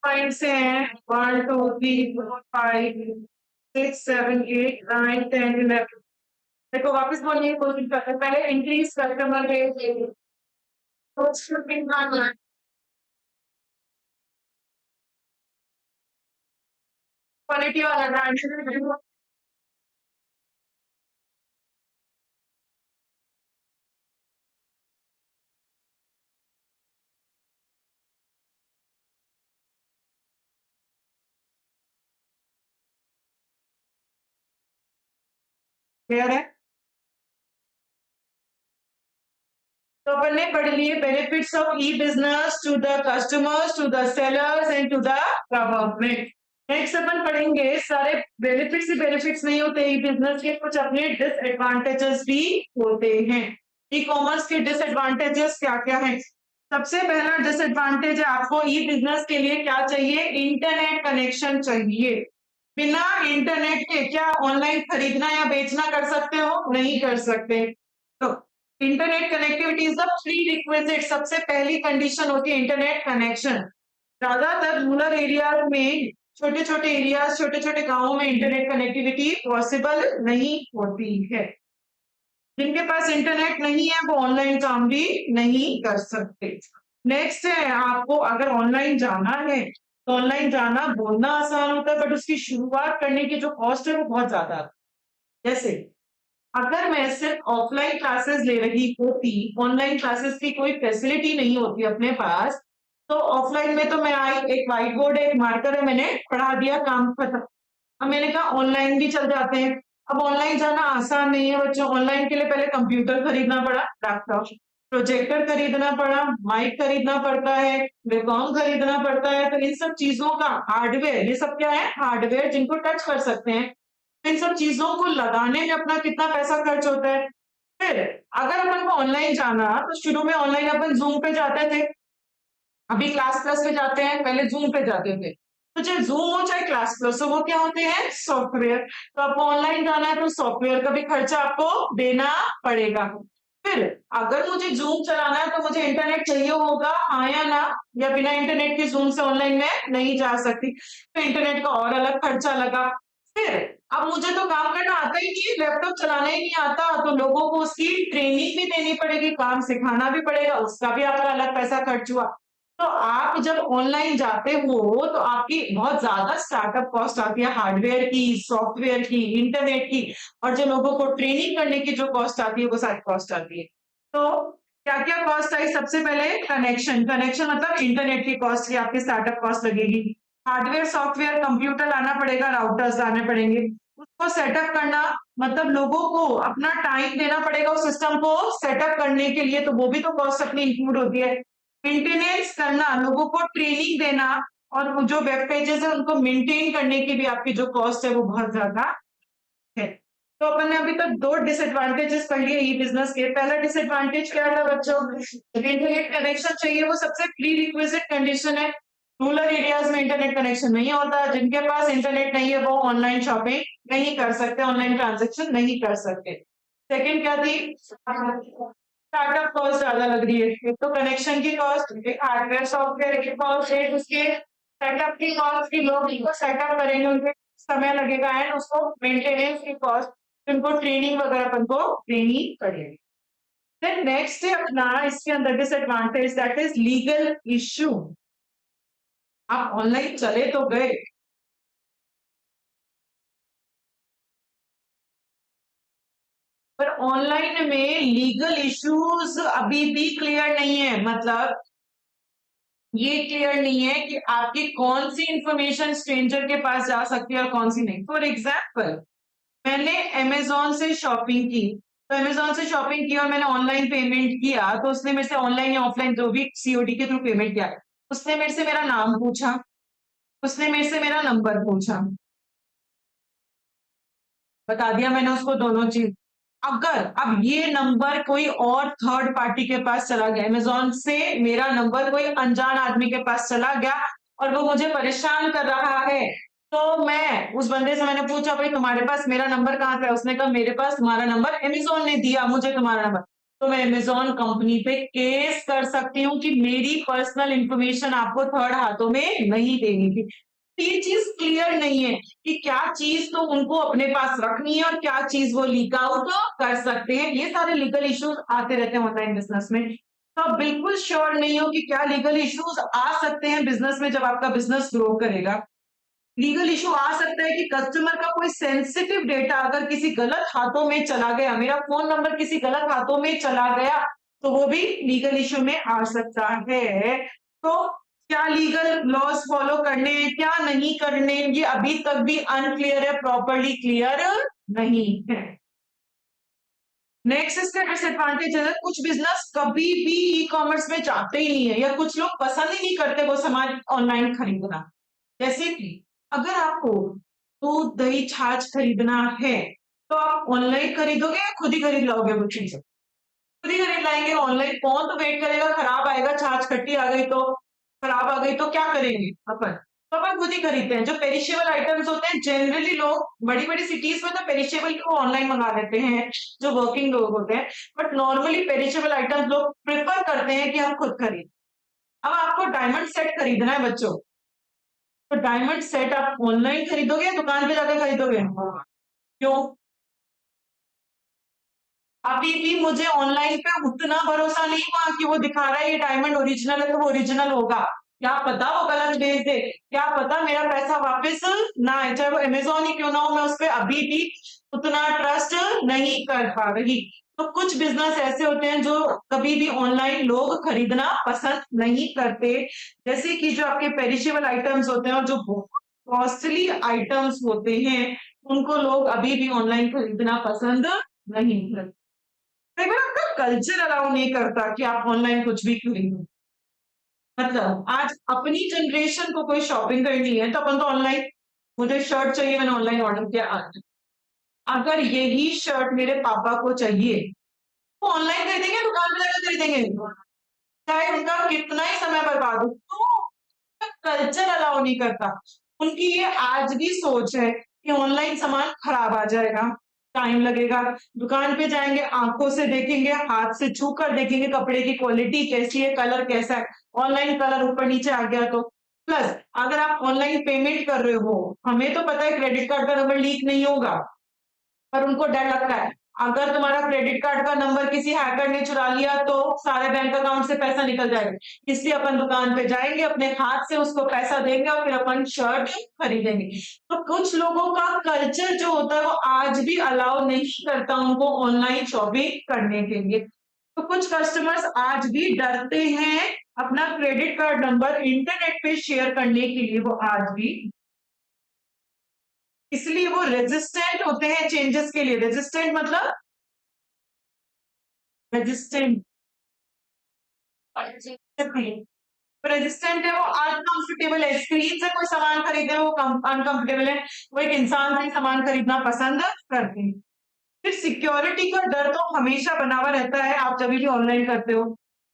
फाइव से हैं 1 2 3 4 5 6 7 8 9 10 11। देखो वापस बोलने की कोशिश करते हैं। पहले इंक्रीज कस्टमर बेस, क्वालिटी वाला ब्रांड क्लियर है। तो अपन ने पढ़ लिए benefits of e business to the customers, to the sellers and to the government. Next अपन पढ़ेंगे, सारे बेनिफिट्स ही बेनिफिट्स नहीं होते ई बिजनेस के, कुछ अपने डिसएडवांटेजेस भी होते हैं। ई कॉमर्स के डिसएडवांटेजेस क्या क्या है? सबसे पहला डिसएडवांटेज है, आपको ई बिजनेस के लिए क्या चाहिए? इंटरनेट कनेक्शन चाहिए। बिना इंटरनेट के क्या ऑनलाइन खरीदना या बेचना कर सकते हो? नहीं कर सकते। तो internet connectivity is the pre requisite, सबसे पहली कंडीशन होती है इंटरनेट कनेक्शन। ज्यादातर रूरल एरिया में, छोटे छोटे एरियाज, छोटे छोटे गांवों में इंटरनेट कनेक्टिविटी पॉसिबल नहीं होती है। जिनके पास इंटरनेट नहीं है वो ऑनलाइन काम भी नहीं कर सकते। नेक्स्ट है, आपको अगर ऑनलाइन जाना है तो ऑनलाइन जाना बोलना आसान होता है, बट उसकी शुरुआत करने की जो कॉस्ट है वो बहुत ज्यादा है। जैसे अगर मैं सिर्फ ऑफलाइन क्लासेस ले रही होती, ऑनलाइन क्लासेस की कोई फैसिलिटी नहीं होती अपने पास, तो ऑफलाइन में तो मैं आई, एक व्हाइट बोर्ड है, एक मार्कर है, मैंने पढ़ा दिया, काम खत्म। अब मैंने कहा ऑनलाइन भी चल जाते हैं। अब ऑनलाइन जाना आसान नहीं है बच्चों, ऑनलाइन के लिए पहले कंप्यूटर खरीदना पड़ा, लैपटॉप, प्रोजेक्टर खरीदना पड़ा, माइक खरीदना पड़ता है, वेबकॉम खरीदना पड़ता है। तो इन सब चीजों का हार्डवेयर, ये सब क्या है? हार्डवेयर जिनको टच कर सकते हैं। इन सब चीजों को लगाने में अपना कितना पैसा खर्च होता है। फिर अगर अपन को ऑनलाइन जाना, तो शुरू में ऑनलाइन अपन जूम पे जाते थे, अभी क्लास प्लस पे जाते हैं, पहले जूम पे जाते थे। तो चाहे जूम हो चाहे क्लास प्लस हो, वो क्या होते हैं? सॉफ्टवेयर। तो आपको ऑनलाइन जाना है तो सॉफ्टवेयर का भी खर्चा आपको देना पड़ेगा। फिर अगर मुझे जूम चलाना है तो मुझे इंटरनेट चाहिए होगा, हाँ या ना? या बिना इंटरनेट के जूम से ऑनलाइन में नहीं जा सकती, तो इंटरनेट का और अलग खर्चा लगा। फिर अब मुझे तो काम करना आता ही नहीं है, लैपटॉप चलाना ही नहीं आता, तो लोगों को उसकी ट्रेनिंग भी देनी पड़ेगी, काम सिखाना भी पड़ेगा, उसका भी आपका अलग पैसा खर्च हुआ। तो आप जब ऑनलाइन जाते हो तो आपकी बहुत ज्यादा स्टार्टअप कॉस्ट आती है, हार्डवेयर की, सॉफ्टवेयर की, इंटरनेट की, और जो लोगों को ट्रेनिंग करने की जो कॉस्ट आती है वो सारी कॉस्ट आती है। तो क्या क्या कॉस्ट आई? सबसे पहले कनेक्शन, कनेक्शन मतलब इंटरनेट की कॉस्ट, की आपकी स्टार्टअप कॉस्ट लगेगी। हार्डवेयर सॉफ्टवेयर, कंप्यूटर लाना पड़ेगा, राउटर्स लाने पड़ेंगे, उसको सेटअप करना, मतलब लोगों को अपना टाइम देना पड़ेगा उस सिस्टम को सेटअप करने के लिए, तो वो भी तो कॉस्ट अपनी इंक्लूड होती है। मेंटेनेंस करना, लोगों को ट्रेनिंग देना, और वो जो वेब पेजेस है उनको मेंटेन करने की भी आपकी जो कॉस्ट है वो बहुत ज्यादा है। तो अपन ने अभी तक दो डिसएडवांटेजेस पढ़ लिए ई बिजनेस के। पहला डिसएडवांटेज क्या था बच्चों? इंटरनेट कनेक्शन चाहिए, वो सबसे प्री रिक्विजिट कंडीशन है। रूरल एरियाज में इंटरनेट कनेक्शन नहीं होता, जिनके पास इंटरनेट नहीं है वो ऑनलाइन शॉपिंग नहीं कर सकते, ऑनलाइन ट्रांजेक्शन नहीं कर सकते। सेकंड क्या थी? स्टार्टअप कॉस्ट ज्यादा लग रही है, एक तो कनेक्शन की कॉस्ट, एक हार्डवेयर सॉफ्टवेयर की कॉस्ट, एक उसके सेटअप की कॉस्ट, की लोग इनको सेटअप करेंगे उनके समय लगेगा, एंड उसको मेंटेनेंस की कॉस्ट, उनको ट्रेनिंग वगैरह अपन को देनी पड़ेगी। देन नेक्स्ट है अपना इसके अंदर disadvantage, that is legal issue. आप ऑनलाइन चले तो गए, पर ऑनलाइन में लीगल इश्यूज अभी भी क्लियर नहीं है। मतलब ये क्लियर नहीं है कि आपकी कौन सी इंफॉर्मेशन स्ट्रेंजर के पास जा सकती है और कौन सी नहीं। फॉर एग्जाम्पल, मैंने अमेजोन से शॉपिंग की, तो अमेजोन से शॉपिंग की और मैंने ऑनलाइन पेमेंट किया, तो उसने मेरे से ऑनलाइन या ऑफलाइन जो भी सीओडी के थ्रू पेमेंट किया, उसने मेरे से मेरा नाम पूछा, उसने मेरे से मेरा नंबर पूछा, बता दिया मैंने उसको दोनों चीज। अगर अब ये नंबर कोई और थर्ड पार्टी के पास चला गया, अमेजोन से मेरा नंबर कोई अनजान आदमी के पास चला गया और वो मुझे परेशान कर रहा है, तो मैं उस बंदे से मैंने पूछा, भाई तुम्हारे पास मेरा नंबर कहाँ से है? उसने कहा मेरे पास तुम्हारा नंबर अमेजोन ने दिया मुझे तुम्हारा नंबर। तो मैं अमेजोन कंपनी पे केस कर सकती हूँ कि मेरी पर्सनल इंफॉर्मेशन आपको थर्ड हाथों में नहीं देनी थी। ये चीज क्लियर नहीं है कि क्या चीज तो उनको अपने पास रखनी है और क्या चीज वो लीक आउट कर सकते हैं। ये सारे लीगल इश्यूज आते रहते हैं ऑनलाइन बिजनेस में। तो आप बिल्कुल श्योर नहीं हो कि क्या लीगल इश्यूज आ सकते हैं बिजनेस में जब आपका बिजनेस ग्रो करेगा। लीगल इशू आ सकता है कि कस्टमर का कोई सेंसिटिव डेटा अगर किसी गलत हाथों में चला गया, मेरा फोन नंबर किसी गलत हाथों में चला गया, तो वो भी लीगल इशू में आ सकता है। तो क्या लीगल लॉज फॉलो करने हैं, क्या नहीं करने, ये अभी तक भी अनक्लियर है, प्रॉपरली क्लियर नहीं है। नेक्स्ट इसका डिसएडवांटेज है, कुछ बिजनेस कभी भी ई कॉमर्स में जाते ही नहीं है, या कुछ लोग पसंद ही नहीं करते वो सामान ऑनलाइन खरीदना। जैसे कि अगर आपको दूध दही छाछ खरीदना है तो आप ऑनलाइन खरीदोगे या खुद ही खरीद लाओगे वो चीज? खुद ही खरीद लाएंगे। ऑनलाइन कौन तो वेट करेगा, खराब आएगा, छाछ खट्टी आ गई तो, खराब आ गई तो क्या करेंगे अपन? तो अपन खुद ही खरीदते हैं। जो पेरिशेबल आइटम्स होते हैं जनरली लोग बड़ी बड़ी सिटीज में तो पेरिशेबल को ऑनलाइन मंगा लेते हैं, जो वर्किंग लोग होते हैं। बट नॉर्मली पेरिशेबल आइटम्स लोग प्रेफर करते हैं कि हम खुद खरीदें। अब आपको डायमंड सेट खरीदना है बच्चों, तो डायमंड सेट आप ऑनलाइन खरीदोगे या दुकान पे जाकर खरीदोगे? क्यों? अभी भी मुझे ऑनलाइन पे उतना भरोसा नहीं हुआ कि वो दिखा रहा है ये डायमंड ओरिजिनल है तो वो ओरिजिनल होगा। क्या पता वो गलत भेज दे, क्या पता मेरा पैसा वापस ना आए, चाहे वो अमेज़न ही क्यों ना हो, मैं उस पे अभी भी उतना ट्रस्ट नहीं कर पा रही। तो कुछ बिज़नेस ऐसे होते हैं जो कभी भी ऑनलाइन लोग खरीदना पसंद नहीं करते। जैसे कि जो आपके पेरिशेबल आइटम्स होते हैं और जो बहुत कॉस्टली आइटम्स होते हैं, उनको लोग अभी भी ऑनलाइन खरीदना पसंद नहीं करते। कई बार आपका कल्चर अलाउ नहीं करता कि आप ऑनलाइन कुछ भी खरीदो। मतलब आज अपनी जनरेशन को कोई शॉपिंग करनी है तो अपन तो ऑनलाइन, मुझे शर्ट चाहिए मैंने ऑनलाइन ऑर्डर किया आज। अगर यही शर्ट मेरे पापा को चाहिए, वो ऑनलाइन खरीदेंगे दुकान पे जाकर खरीदेंगे? चाहे उनका कितना ही समय बर्बाद हो, तो कल्चर अलाउ नहीं करता। उनकी ये आज भी सोच है कि ऑनलाइन सामान खराब आ जाएगा, टाइम लगेगा। दुकान पे जाएंगे, आंखों से देखेंगे, हाथ से छू कर देखेंगे कपड़े की क्वालिटी कैसी है, कलर कैसा है। ऑनलाइन कलर ऊपर नीचे आ गया तो, प्लस अगर आप ऑनलाइन पेमेंट कर रहे हो, हमें तो पता है क्रेडिट कार्ड का नंबर लीक नहीं होगा, पर उनको डर लगता है अगर तुम्हारा क्रेडिट कार्ड का नंबर किसी हैकर ने चुरा लिया तो सारे बैंक अकाउंट से पैसा निकल जाएगा। इसलिए अपन दुकान पे जाएंगे, अपने हाथ से उसको पैसा देंगे और फिर अपन शर्ट खरीदेंगे। तो कुछ लोगों का कल्चर जो होता है वो आज भी अलाउ नहीं करता उनको ऑनलाइन शॉपिंग करने के लिए। तो कुछ कस्टमर्स आज भी डरते हैं अपना क्रेडिट कार्ड नंबर इंटरनेट पे शेयर करने के लिए, वो आज भी, इसलिए वो रेजिस्टेंट होते हैं चेंजेस के लिए। रेजिस्टेंट मतलब रेजिस्टेंट, रेजिस्टेंट है, वो अनकंफर्टेबल है। स्क्रीन से कोई सामान खरीदे वो अनकंफर्टेबल है, वो एक इंसान से सामान खरीदना पसंद करते हैं। फिर सिक्योरिटी का डर तो हमेशा बना हुआ रहता है, आप जब भी ऑनलाइन करते हो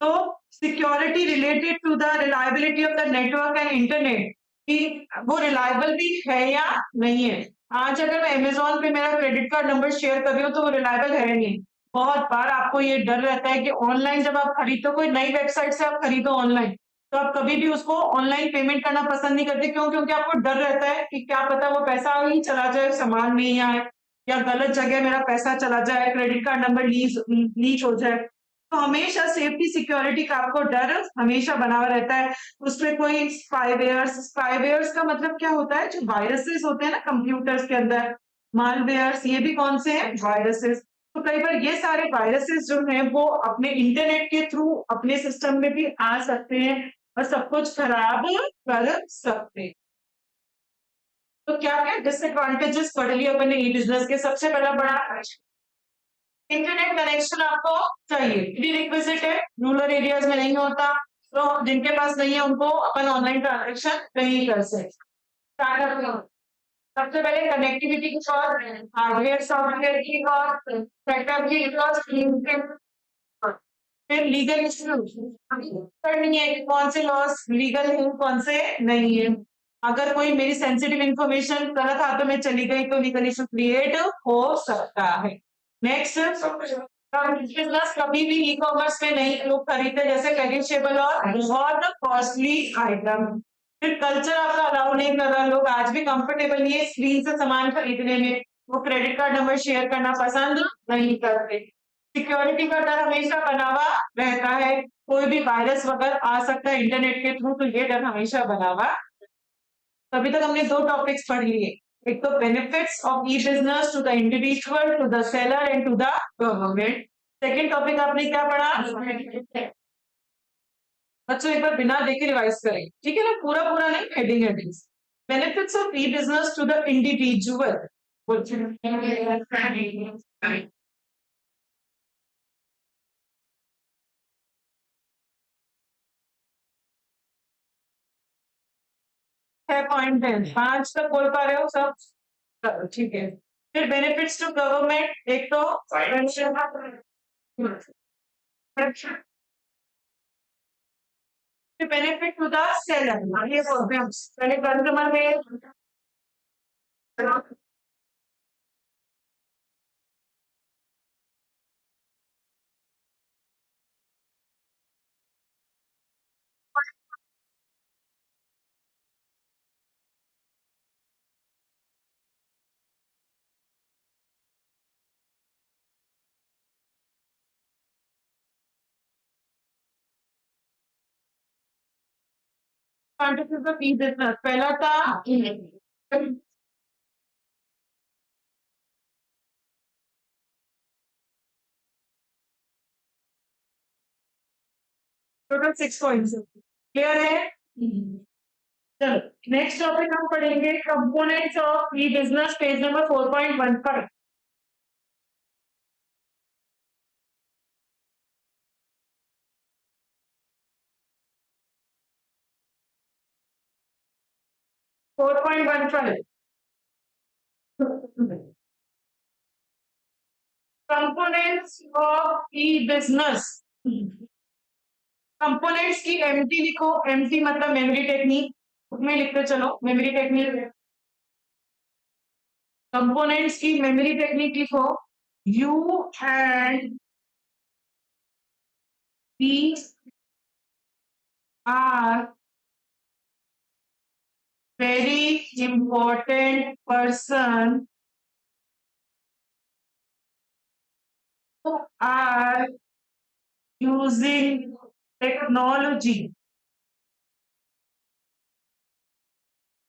तो security related to the reliability of the network and internet, कि वो रिलायबल भी है या नहीं है। आज अगर मैं अमेज़न पे मेरा क्रेडिट कार्ड नंबर शेयर कर रही हूँ तो वो रिलायबल है नहीं। बहुत बार आपको ये डर रहता है कि ऑनलाइन जब आप खरीदो, कोई नई वेबसाइट से आप खरीदो ऑनलाइन, तो आप कभी भी उसको ऑनलाइन पेमेंट करना पसंद नहीं करते। क्यों? क्योंकि आपको डर रहता है कि क्या पता वो पैसा ही चला जाए, सामान नहीं आए, या गलत जगह मेरा पैसा चला जाए, क्रेडिट कार्ड नंबर लीच हो जाए। तो हमेशा सेफ्टी सिक्योरिटी का आपको डर हमेशा बना हुआ रहता है। उसमें कोई स्पाईवेयर्स का मतलब क्या होता है? जो वायरसेस होते हैं ना कंप्यूटर्स के अंदर, मालवेयर्स, ये भी कौन से हैं? वायरसेस। तो कई बार ये सारे वायरसेस जो हैं वो अपने इंटरनेट के थ्रू अपने सिस्टम में भी आ सकते हैं और सब कुछ खराब कर सकते हैं। तो क्या-क्या डिसएडवांटेजेस पढ़ लिए अपने ई बिजनेस के। सबसे पहला बड़ा इंटरनेट कनेक्शन आपको चाहिए, प्रीरिक्विजिट है, रूरल एरियाज में नहीं होता, तो जिनके पास नहीं है उनको अपन ऑनलाइन ट्रांजैक्शन नहीं कर सकते। स्टार्टअप में सबसे पहले कनेक्टिविटी की कॉस्ट, हार्डवेयर सॉफ्टवेयर की कॉस्ट, सेटअप की कॉस्ट, फिर लीगल इश्यूज करनी है कि कौन से लॉस लीगल है कौन से नहीं है। अगर कोई मेरी सेंसिटिव इंफॉर्मेशन गलत हाथों में चली गई तो लीगल इशू क्रिएट हो सकता है। नेक्स्ट, बिजनेस कभी भी ई कॉमर्स में नहीं लोग खरीदते, जैसे पेरिशेबल और बहुत कॉस्टली आइटम। फिर कल्चर आपका अलाउ नहीं कर रहा, लोग आज भी कंफर्टेबल नहीं है स्क्रीन से सामान खरीदने में, वो क्रेडिट कार्ड नंबर शेयर करना पसंद नहीं करते। सिक्योरिटी का डर हमेशा बना हुआ रहता है, कोई भी वायरस वगैरह आ सकता है इंटरनेट के थ्रू, तो ये डर हमेशा बना हुआ। अभी तक हमने दो टॉपिक्स पढ़ लिए, एक तो benefits of e business to the individual, to the seller and to the government. Second topic आपने क्या पढ़ा? बच्चों एक बार बिना देखे रिवाइज करें, ठीक है ना, पूरा पूरा नहीं, heading headings. Benefits of e business to the individual. 6 point है, 5 तक बोल पा रहे हो सब? चलो ठीक है। फिर बेनिफिट्स टू गवर्नमेंट, एक तो बेनिफिट टू द सेलर, ये बोलते हैं पहले कंज्यूमर में बिजनेस पहला था टोटल 6 पॉइंट्स, क्लियर है? चलो नेक्स्ट टॉपिक हम पढ़ेंगे components of e business, page number 4.15। Components of e business, components की एमटी लिखो, एमटी मतलब मेमोरी टेक्निक, उसमें लिखते चलो मेमोरी टेक्निक। कंपोनेंट्स की मेमोरी टेक्निक लिखो, you and P R very important person who are using technology.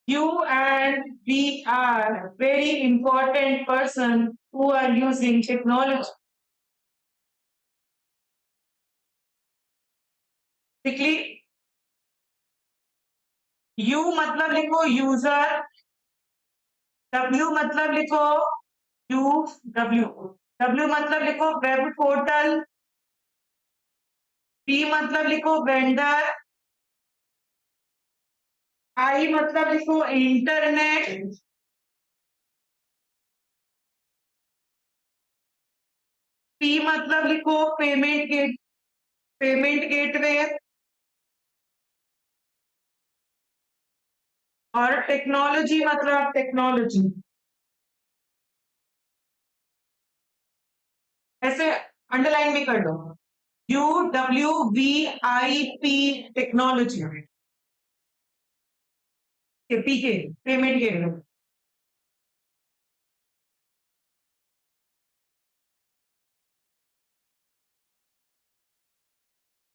You and we are very important person who are using technology. Quickly, U मतलब लिखो user, W मतलब लिखो W मतलब लिखो web portal, P मतलब लिखो vendor, I मतलब लिखो इंटरनेट, P मतलब लिखो पेमेंट गेटवे, और टेक्नोलॉजी मतलब टेक्नोलॉजी। ऐसे अंडरलाइन भी कर लो, UWVIP टेक्नोलॉजी, पी के पेमेंट गेटवे।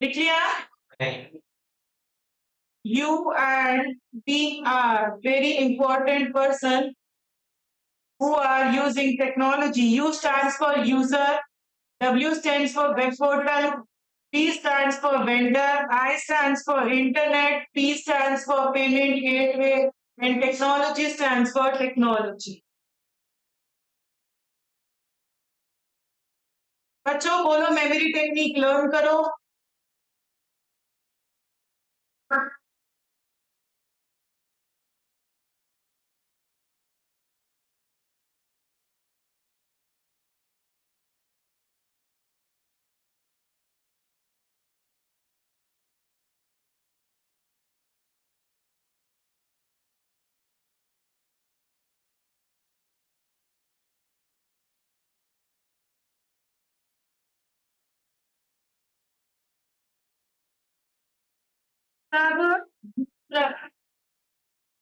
लिख लिया? You and we are very important person who are using technology. U stands for user, W stands for web portal, P stands for vendor, I stands for internet, P stands for payment gateway, and technology stands for technology. बच्चों बोलो memory technique learn करो।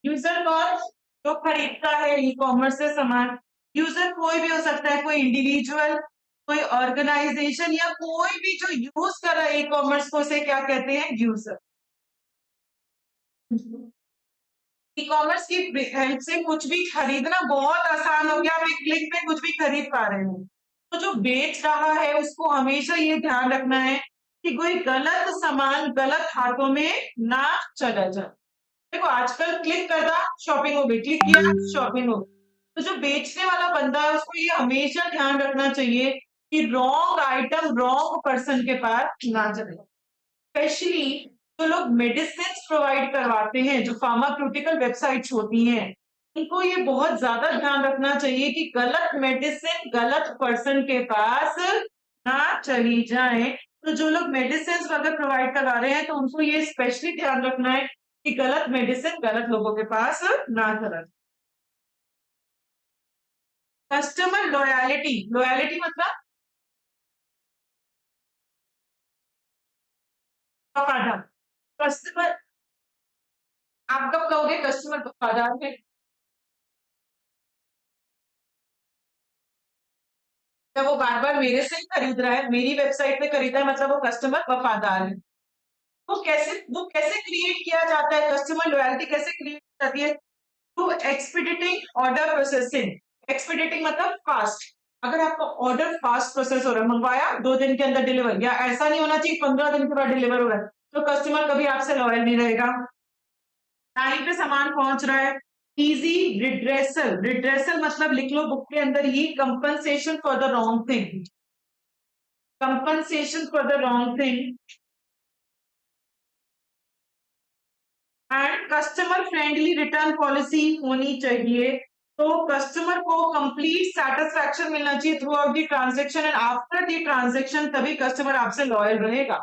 User कौन? जो खरीदता है e commerce से सामान। User कोई भी हो सकता है, कोई इंडिविजुअल, कोई ऑर्गेनाइजेशन, या कोई भी जो यूज कर रहा है ई कॉमर्स को, से क्या कहते हैं? यूजर। ई कॉमर्स की हेल्प से कुछ भी खरीदना बहुत आसान हो गया, आप एक क्लिक में कुछ भी खरीद पा रहे हो। तो जो बेच रहा है उसको हमेशा ये ध्यान रखना है कि कोई गलत सामान गलत हाथों में ना चला जाए। देखो आजकल क्लिक करना शॉपिंग हो गई, क्लिक किया शॉपिंग हो गई। तो जो बेचने वाला बंदा है उसको ये हमेशा ध्यान रखना चाहिए कि रॉन्ग आइटम रॉन्ग पर्सन के पास ना चले। स्पेशली जो लोग मेडिसिन प्रोवाइड करवाते हैं, जो फार्मास्यूटिकल वेबसाइट्स होती हैं, इनको ये बहुत ज्यादा ध्यान रखना चाहिए कि गलत मेडिसिन गलत पर्सन के पास ना चली जाए। तो जो लोग मेडिसिन अगर प्रोवाइड करवा रहे हैं तो उनको ये स्पेशली ध्यान रखना है कि गलत मेडिसिन गलत लोगों के पास ना चला जाए। कस्टमर लॉयलिटी, लॉयलिटी मतलब वफादार। कस्टमर, आप कब कहोगे कस्टमर वफादार है? जब वो बार-बार मेरे से ही खरीद रहा है, मेरी वेबसाइट पे खरीदा है मतलब वो कस्टमर वफादार है। वो कैसे क्रिएट किया जाता है, कस्टमर लॉयल्टी कैसे क्रिएट की जाती है? Through expediting order processing. Expediting मतलब फास्ट। अगर आपका ऑर्डर फास्ट प्रोसेस हो रहा है, मंगवाया 2 दिन के अंदर डिलीवर, या ऐसा नहीं होना चाहिए 15 दिन के बाद डिलीवर हो रहा है, तो कस्टमर कभी आपसे लॉयल नहीं रहेगा। टाइम पे सामान पहुंच रहा है। इजी रिड्रेसल, रिड्रेसल मतलब लिख लो बुक के अंदर ही, compensation for the wrong thing. Compensation for the wrong thing. And customer friendly return policy होनी चाहिए। तो कस्टमर को कंप्लीट सेटिस्फैक्शन मिलना चाहिए throughout the transaction and after the transaction, तभी कस्टमर आपसे लॉयल रहेगा।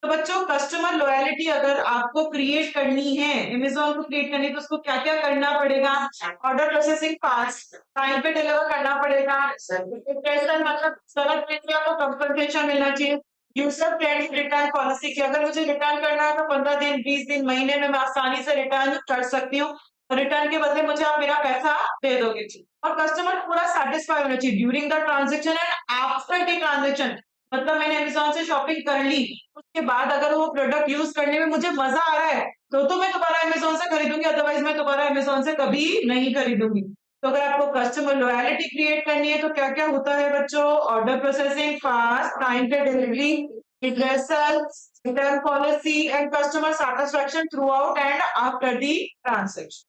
तो बच्चों, कस्टमर लॉयलिटी अगर आपको क्रिएट करनी है, अमेज़न को क्रिएट करनी है, तो उसको क्या-क्या करना पड़ेगा? ऑर्डर प्रोसेसिंग फास्ट, टाइम पे डिलीवर करना पड़ेगा। रिटर्न मतलब गलत में आपको कंपनसेशन मिलना चाहिए। यूजर फ्रेंडली रिटर्न पॉलिसी की, अगर मुझे रिटर्न करना है तो 15 दिन, 20 दिन, महीने में मैं आसानी से रिटर्न कर सकती हूँ। रिटर्न के बदले मुझे आप मेरा पैसा दे दोगे जी। और कस्टमर पूरा सेटिस्फाई होना चाहिए during the transaction and after the transaction. मतलब मैंने अमेज़न से शॉपिंग कर ली, उसके बाद अगर वो प्रोडक्ट यूज़ करने में मुझे मज़ा आ रहा है, तो मैं दोबारा अमेज़न से खरीदूँगी, अदरवाइज़ मैं दोबारा अमेज़न से कभी नहीं खरीदूँगी। तो अगर आपको कस्टमर लॉयल्टी क्रिएट करनी है तो क्या-क्या होता है बच्चों? ऑर्डर प्रोसेसिंग फास्ट, टाइम पे delivery, redressal, return policy and customer satisfaction through out and after the transaction.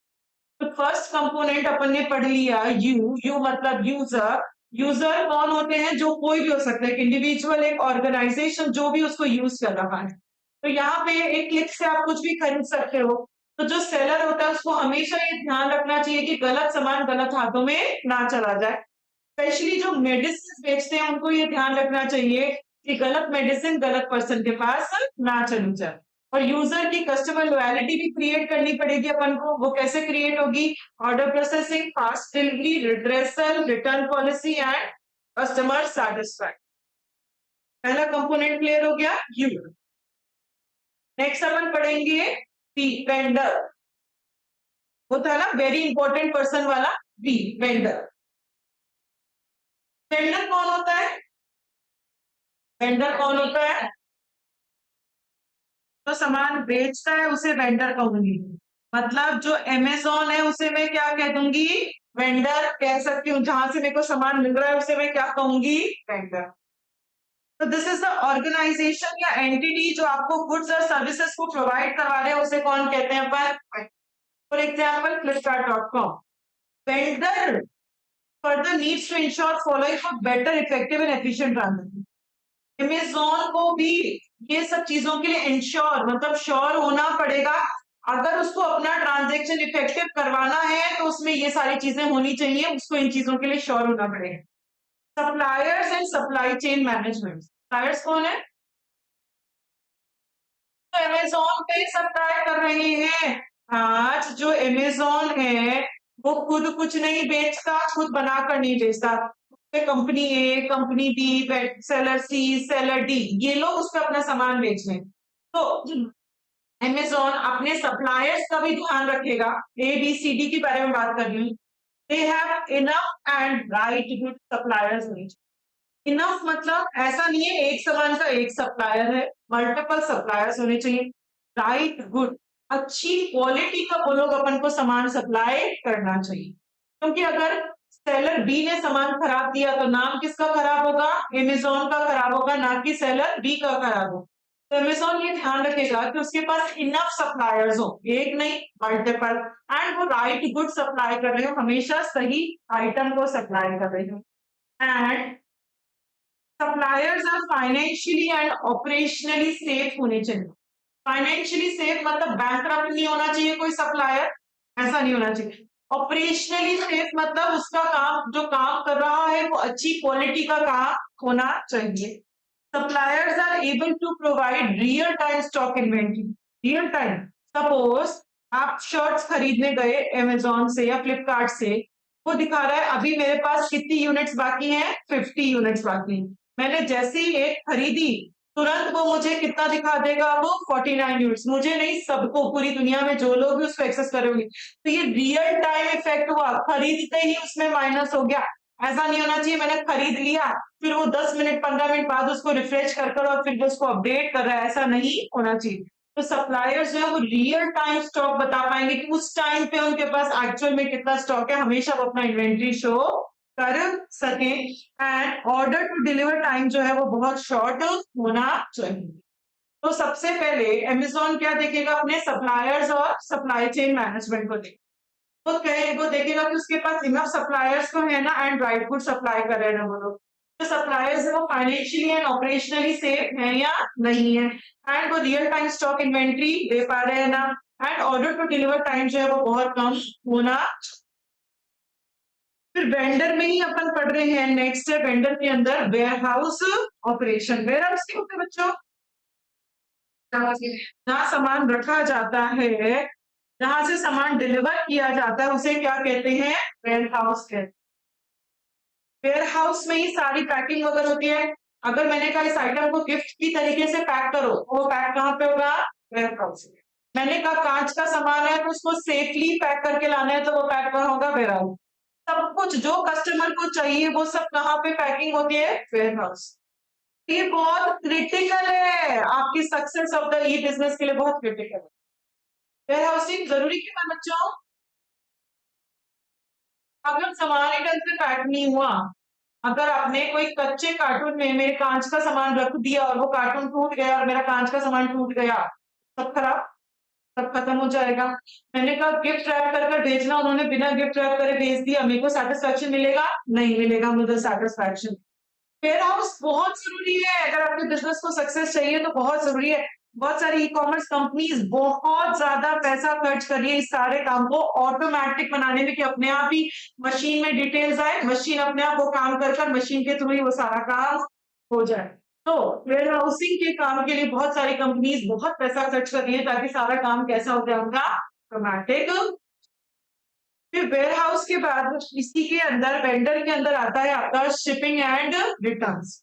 तो फर्स्ट कंपोनेंट अपन ने पढ़ लिया, यू मतलब यूजर। यूजर कौन होते हैं? जो कोई भी हो सकता है, एक इंडिविजुअल, एक ऑर्गेनाइजेशन, जो भी उसको यूज कर रहा है। तो यहाँ पे एक क्लिक से आप कुछ भी खरीद सकते हो। तो जो सेलर होता है उसको हमेशा ये ध्यान रखना चाहिए कि गलत सामान गलत हाथों में ना चला जाए। स्पेशली जो मेडिसिन बेचते हैं उनको ये ध्यान रखना चाहिए कि गलत मेडिसिन गलत पर्सन के पास ना चली जाए। और यूजर की कस्टमर लॉयलिटी भी क्रिएट करनी पड़ेगी अपन को। वो कैसे क्रिएट होगी? Order processing, fast delivery, redressal, return policy and customer satisfaction. पहला कंपोनेंट क्लियर हो गया, यू। नेक्स्ट अपन पढ़ेंगे बी, वेंडर। वो था ना वेरी इंपॉर्टेंट पर्सन वाला, बी, वेंडर। वेंडर कौन होता है? वेंडर कौन होता है? जो सामान बेचता है उसे वेंडर कहूंगी। मतलब जो अमेज़न है उसे मैं क्या कह दूंगी? वेंडर कह सकती हूँ। जहां से मेरे को सामान मिल रहा है उसे मैं क्या कहूंगी? वेंडर। तो दिस इज द ऑर्गेनाइजेशन या एंटिटी जो आपको गुड्स और सर्विसेज को प्रोवाइड करवा रहे हैं, उसे कौन कहते हैं अपन? For example Flipkart. Vendor further needs to ensure following for better, effective and efficient transaction। Amazon को भी ये सब चीजों के लिए इंश्योर मतलब श्योर होना पड़ेगा। अगर उसको अपना ट्रांजैक्शन इफेक्टिव करवाना है तो उसमें ये सारी चीजें होनी चाहिए, उसको इन चीजों के लिए श्योर होना पड़ेगा। Suppliers and supply chain management. Suppliers कौन है? तो अमेज़न पे सप्लाई कर रहे हैं। आज जो अमेज़न है वो खुद कुछ नहीं बेचता, खुद बनाकर नहीं बेचता। कंपनी ए, कंपनी बी, सेलर सी, सेलर डी, ये लोग उस पे अपना सामान बेच रहे हैं। तो अमेज़न अपने सप्लायर्स का भी ध्यान रखेगा। ए, बी, सी, डी के बारे में बात कर रही हूँ। They have enough and right good suppliers. Enough मतलब ऐसा नहीं है एक सामान का एक सप्लायर है, मल्टीपल सप्लायर्स होने चाहिए। राइट गुड, अच्छी क्वालिटी का वो लोग अपन को सामान सप्लाई करना चाहिए। क्योंकि अगर सेलर बी ने सामान खराब दिया तो नाम किसका खराब होगा? अमेज़न का खराब होगा, ना कि सेलर बी का खराब हो। तो अमेज़न ये ध्यान रखेगा कि उसके पास इनफ सप्लायर्स हो, एक नहीं मल्टीपल, एंड वो राइट गुड सप्लाई कर रहे हो, हमेशा सही आइटम को सप्लाई कर रहे हो। And suppliers are financially and operationally safe होने चाहिए। फाइनेंशियली सेफ मतलब बैंकरप्ट नहीं होना चाहिए कोई सप्लायर, ऐसा नहीं होना चाहिए। ऑपरेशनली सेफ मतलब उसका काम जो काम कर रहा है वो अच्छी क्वालिटी का काम होना चाहिए। Suppliers are able to provide real time stock inventory. Real time, suppose आप शर्ट्स खरीदने गए अमेजोन से या फ्लिपकार्ट से, वो दिखा रहा है अभी मेरे पास कितनी यूनिट्स बाकी हैं, 50 यूनिट्स बाकी हैं। मैंने जैसे ही एक खरीदी तुरंत वो मुझे कितना दिखा देगा, वो 49 यूनिट्स, मुझे नहीं सबको, पूरी दुनिया में जो लोग भी उसको एक्सेस करेंगे। तो ये रियल टाइम इफेक्ट हुआ, खरीदते ही उसमें माइनस हो गया। ऐसा नहीं होना चाहिए मैंने खरीद लिया फिर वो 10 मिनट 15 मिनट बाद उसको रिफ्रेश कर और फिर उसको अपडेट कर रहा है, ऐसा नहीं होना चाहिए। तो सप्लायर्स जो है वो रियल टाइम स्टॉक बता पाएंगे कि उस टाइम पे उनके पास एक्चुअल में कितना स्टॉक है, हमेशा वो अपना इन्वेंट्री शो कर सके। And order to deliver time जो है वो बहुत शॉर्ट होना चाहिए। तो सबसे पहले अमेजोन क्या देखेगा, अपने सप्लायर्स और सप्लाई चेन मैनेजमेंट को देखेगा। वो देखेगा कि उसके पास इनफ सप्लायर्स तो है ना, एंड राइट गुड सप्लाई कर रहे हैं ना वो लोग। जो सप्लायर्स है वो फाइनेंशियली एंड ऑपरेशनली सेफ है या नहीं है, एंड वो रियल टाइम स्टॉक इन्वेंट्री दे पा रहे हैं ना, and order to deliver time जो है वो बहुत कम होना। फिर वेंडर में ही अपन पढ़ रहे हैं, नेक्स्ट है वेंडर के अंदर warehouse operation. Warehouse क्या होता है बच्चों, जहाँ सामान रखा जाता है, जहां से सामान डिलीवर किया जाता है, उसे क्या कहते हैं, वेयर हाउस कहते हैं। वेयर हाउस में ही सारी पैकिंग वगैरह होती है। अगर मैंने कहा इस आइटम को गिफ्ट की तरीके से पैक करो, वो पैक कहाँ पे होगा, वेयर हाउस में। मैंने कहा कांच का सामान है तो उसको सेफली पैक करके लाना है, तो वो पैक कहाँ होगा, वेयर हाउस। सब कुछ जो कस्टमर को चाहिए वो सब कहाँ पे पैकिंग होती है, वेयर हाउस। ये बहुत क्रिटिकल है आपकी success of the E business के लिए, बहुत क्रिटिकल है। वेयर हाउसिंग जरूरी क्यों है बच्चों, अगर सामान ही ढंग से पैक नहीं हुआ, अगर आपने कोई कच्चे कार्टून में मेरे कांच का सामान रख दिया और वो कार्टून टूट गया और मेरा कांच का सामान टूट गया, सब खराब, सब खत्म हो जाएगा। मैंने कहा गिफ्ट रैप कर कर भेजना, उन्होंने बिना गिफ्ट रैप करे भेज दिया, मेरे को सेटिस्फेक्शन मिलेगा, नहीं मिलेगा मुझे सेटिस्फेक्शन। वेयर हाउस बहुत जरूरी है, अगर आपके बिजनेस को सक्सेस चाहिए तो बहुत जरूरी है। बहुत सारी ई कॉमर्स कंपनीज बहुत ज्यादा पैसा खर्च कर रही है इस सारे काम को ऑटोमेटिक बनाने में, कि अपने आप ही मशीन में डिटेल्स आए, मशीन अपने आप वो काम कर कर मशीन के थ्रू ही वो सारा काम हो जाए। तो वेयर हाउसिंग के काम के लिए बहुत सारी कंपनीज बहुत पैसा खर्च कर रही है ताकि सारा काम कैसा हो जाए उनका, ऑटोमेटिक। फिर वेयर हाउस के बाद इसी के अंदर वेंडर के अंदर आता है आपका shipping and returns.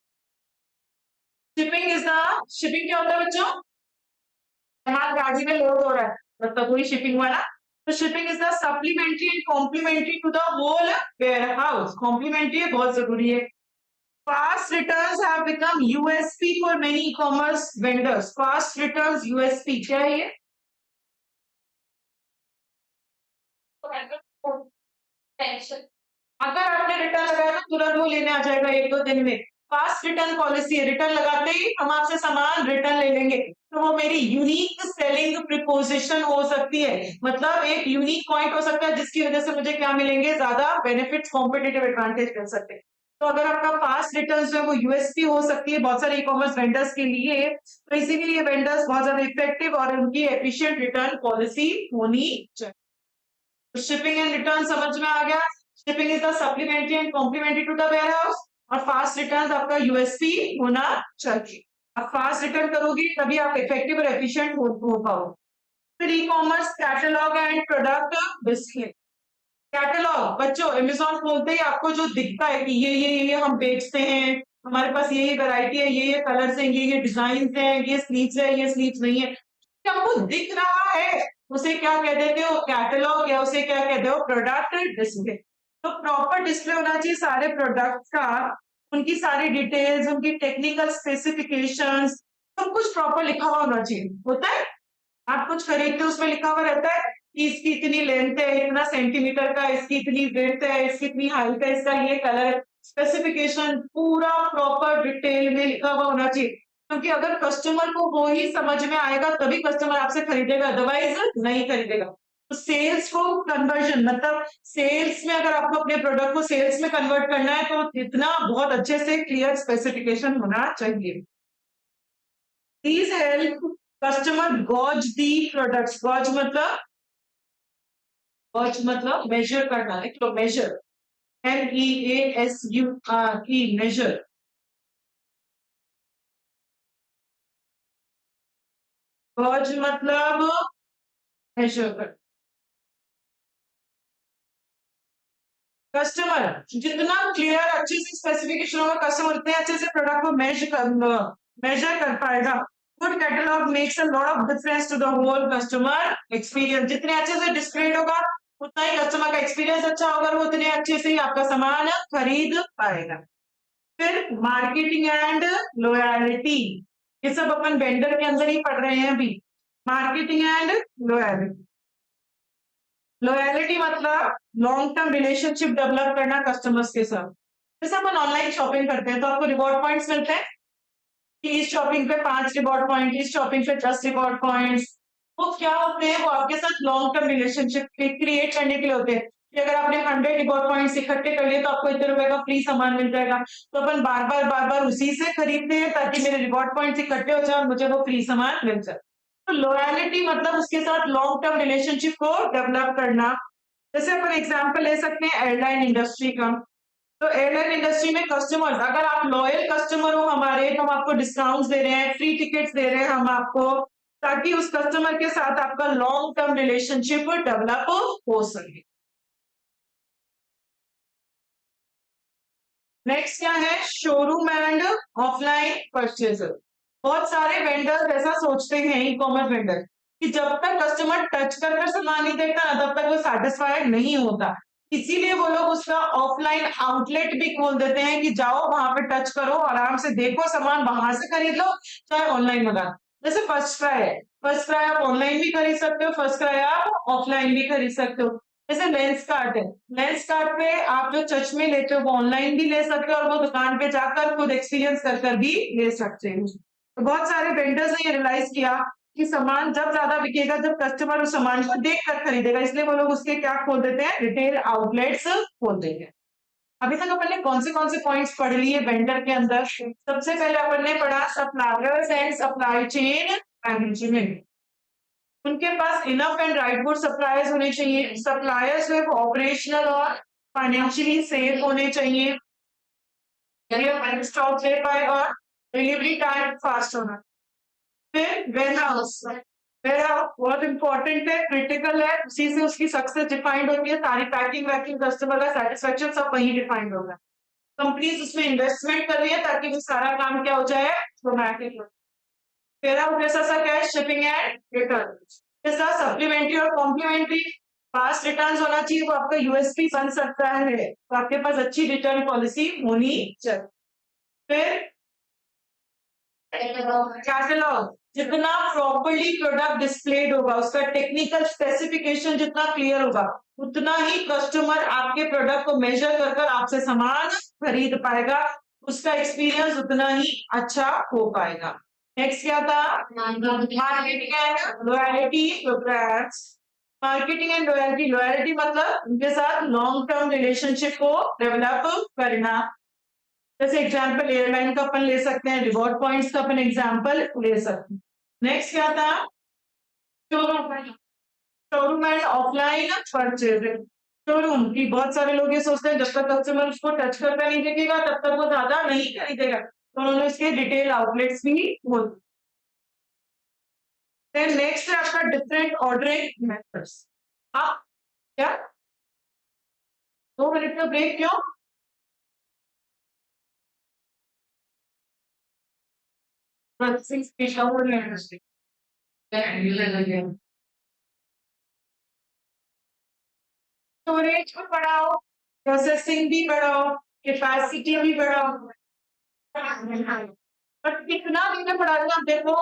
Shipping is the, shipping क्या होता है बच्चों, सामान गाड़ी में लोड हो रहा है मतलब वही शिपिंग हुआ ना। तो shipping is the supplementary and complementary to the whole warehouse, complementary है, बहुत जरूरी है। Fast returns have become USP for many e commerce vendors. Fast returns USP क्या है ये, अगर आपने रिटर्न लगाया तो तुरंत वो लेने आ जाएगा एक दो दिन में। फास्ट रिटर्न पॉलिसी है, रिटर्न लगाते ही हम आपसे सामान रिटर्न ले लेंगे। तो वो मेरी यूनिक सेलिंग प्रिपोजिशन हो सकती है, मतलब एक यूनिक पॉइंट हो सकता है जिसकी वजह से मुझे क्या मिलेंगे, ज्यादा बेनिफिट्स, कॉम्पिटेटिव एडवांटेज मिल सकते हैं। तो अगर आपका फास्ट रिटर्न जो है वो यूएसपी हो सकती है बहुत सारे ई कॉमर्स वेंडर्स के लिए, तो इसीलिए वेंडर्स बहुत ज्यादा इफेक्टिव और उनकी एफिशिएंट रिटर्न पॉलिसी होनी चाहिए। शिपिंग एंड रिटर्न समझ में आ गया। Shipping is the supplementary and complementary to the warehouse, और फास्ट रिटर्न आपका यूएसपी होना चाहिए। आप फास्ट रिटर्न करोगे तभी आप इफेक्टिव और एफिशिएंट हो पाओगे। फिर e commerce catalogue and product display. Catalogue बच्चों, अमेजोन खोलते ही आपको जो दिखता है कि ये हम बेचते हैं, हमारे पास ये वैरायटी है, ये कलर्स हैं, ये डिजाइन है, ये स्लीव्स है, ये स्लीव्स नहीं है, आपको दिख रहा है, उसे क्या कह देते हो, कैटलॉग, या उसे क्या कहते हो, प्रोडक्ट डिस्प्ले। तो प्रॉपर डिस्प्ले होना चाहिए सारे प्रोडक्ट का, उनकी सारी डिटेल्स, उनकी टेक्निकल स्पेसिफिकेशंस, सब कुछ प्रॉपर लिखा हुआ होना चाहिए। होता है आप कुछ खरीदते हो उसमें लिखा हुआ रहता है कि इसकी इतनी लेंथ है, इतना सेंटीमीटर का, इसकी इतनी विड्थ है, इसकी इतनी हाइट है, इसका ये कलर, स्पेसिफिकेशन पूरा प्रॉपर डिटेल में लिखा हुआ होना चाहिए। क्योंकि अगर कस्टमर को वो ही समझ में आएगा तभी कस्टमर आपसे खरीदेगा, अदरवाइज नहीं खरीदेगा। तो सेल्स को कन्वर्जन मतलब सेल्स में, अगर आपको अपने प्रोडक्ट को सेल्स में कन्वर्ट करना है तो इतना बहुत अच्छे से क्लियर स्पेसिफिकेशन होना चाहिए। Please help customer gauge the products, gauge मतलब मेजर करना है, तो मेजर, MEASUR, मेजर। गॉज मतलब मेजर कर। कस्टमर जितना क्लियर अच्छे से स्पेसिफिकेशन होगा, कस्टमर उतने अच्छे से प्रोडक्ट को मेजर कर पाएगा। Good catalogue makes a lot of difference to the whole customer experience. जितने अच्छे से डिस्प्लेड होगा उतना ही कस्टमर का एक्सपीरियंस अच्छा होगा, वो उतने अच्छे से ही आपका सामान खरीद पाएगा। फिर मार्केटिंग एंड लॉयल्टी, ये सब अपन वेंडर के अंदर ही पढ़ रहे हैं अभी। मार्केटिंग एंड लॉयल्टी, लॉयलिटी मतलब लॉन्ग टर्म रिलेशनशिप डेवलप करना कस्टमर्स के साथ। जैसे अपन ऑनलाइन शॉपिंग करते हैं तो आपको रिवॉर्ड पॉइंट्स मिलते हैं कि इस शॉपिंग पे 5 रिवॉर्ड पॉइंट, इस शॉपिंग पे 10 रिवॉर्ड पॉइंट्स। वो क्या होते हैं, वो आपके साथ लॉन्ग टर्म रिलेशनशिप क्रिएट करने के लिए होते हैं कि अगर आपने 100 रिवॉर्ड पॉइंट्स इकट्ठे कर लिए तो आपको इतने रुपए का फ्री सामान मिल जाएगा। तो अपन बार बार उसी से खरीदते हैं ताकि मेरे रिवॉर्ड पॉइंट्स इकट्ठे हो जाए और मुझे वो फ्री सामान मिल जाए। तो लॉयलिटी मतलब उसके साथ लॉन्ग टर्म रिलेशनशिप को डेवलप करना। जैसे अपन एग्जांपल ले सकते हैं एयरलाइन इंडस्ट्री का। तो एयरलाइन इंडस्ट्री में कस्टमर्स, अगर आप लॉयल कस्टमर हो हमारे, तो हम आपको डिस्काउंट्स दे रहे हैं, फ्री टिकट्स दे रहे हैं हम आपको, ताकि उस कस्टमर के साथ आपका लॉन्ग टर्म रिलेशनशिप डेवलप हो सके। नेक्स्ट क्या है, शोरूम एंड ऑफलाइन परचेज। बहुत सारे वेंडर्स ऐसा सोचते हैं, ई कॉमर्स वेंडर, कि जब तक कस्टमर टच कर कर सामान नहीं देखता ना तब तक वो सेटिस्फाइड नहीं होता। इसीलिए वो लोग उसका ऑफलाइन आउटलेट भी खोल देते हैं कि जाओ वहां पे टच करो, आराम से देखो सामान, वहां से खरीद लो, चाहे ऑनलाइन मंगा। जैसे फर्स्ट क्राई है, फर्स्ट क्राई आप ऑनलाइन भी खरीद सकते हो, फर्स्ट क्राई आप ऑफलाइन भी खरीद सकते हो। जैसे लेंस कार्ट है, लेंस कार्ट पे आप जो चश्मे लेते हो वो ऑनलाइन भी ले सकते हो और वो दुकान पे जाकर खुद एक्सपीरियंस कर कर भी ले सकते हो। तो बहुत सारे वेंडर्स ने ये रियलाइज किया कि सामान जब ज्यादा बिकेगा जब कस्टमर उस सामान को देख कर खरीदेगा, इसलिए वो लोग उसके क्या खोल देते हैं, रिटेल आउटलेट्स खोल देते हैं। अभी तक अपन ने कौन से पॉइंट्स पढ़ लिए वेंडर के अंदर। सबसे पहले अपन ने पढ़ा suppliers and supply chain management. उनके पास enough and right good suppliers होने चाहिए, सप्लायर्स जो है वो ऑपरेशनल और फाइनेंशियली सेफ होने चाहिए, स्टॉक दे पाए और डिलीवरी टाइम फास्ट होना। फिर वेयरहाउस, वेयरहाउस बहुत इंपॉर्टेंट है, क्रिटिकल है, उसी से उसकी सक्सेस डिफाइंड होती है, सारी पैकिंग वैकिंग कस्टमर का सेटिस्फेक्शन सब वही डिफाइंड होगा। कंपनीज उसमें इन्वेस्टमेंट कर रही है ताकि वो सारा काम क्या हो जाए, ऑटोमेटिक। वेयरहाउस जैसा सा क्या है, शिपिंग एंड रिटर्न, जैसा सप्लीमेंट्री और कॉम्प्लीमेंट्री। फास्ट रिटर्न होना चाहिए, वो आपका यूएसपी बन सकता है, तो आपके पास अच्छी रिटर्न पॉलिसी होनी चाहिए। फिर कैटलॉग, जितना प्रॉपर्ली प्रोडक्ट डिस्प्लेड होगा, उसका टेक्निकल स्पेसिफिकेशन जितना क्लियर होगा, उतना ही कस्टमर आपके प्रोडक्ट को मेजर कर कर आपसे सामान खरीद पाएगा, उसका एक्सपीरियंस उतना ही अच्छा हो पाएगा। नेक्स्ट क्या था, marketing and loyalty programs. Marketing and loyalty, loyalty मतलब उनके साथ लॉन्ग टर्म रिलेशनशिप को डेवलप करना। जैसे एग्जांपल एयरलाइन का अपन ले सकते हैं, रिवॉर्ड पॉइंट्स का अपन एग्जांपल ले सकते हैं। नेक्स्ट क्या था, showroom, showroom and offline purchasing. Showroom की बहुत सारे लोग ये सोचते हैं जब तक कस्टमर उसको टच करता नहीं दिखेगा तब तक वो ज्यादा नहीं खरीदेगा, तो उन्होंने इसके रिटेल आउटलेट्स भी खोल। फिर नेक्स्ट है आपका डिफरेंट ऑर्डरिंग मेथड्स। आप क्या, 2 मिनट का ब्रेक क्यों? स्टोरेज भी बढ़ाओ, प्रोसेसिंग भी बढ़ाओ, कैपेसिटी भी बढ़ाओ, बट कितना भी बढ़ाना देखो।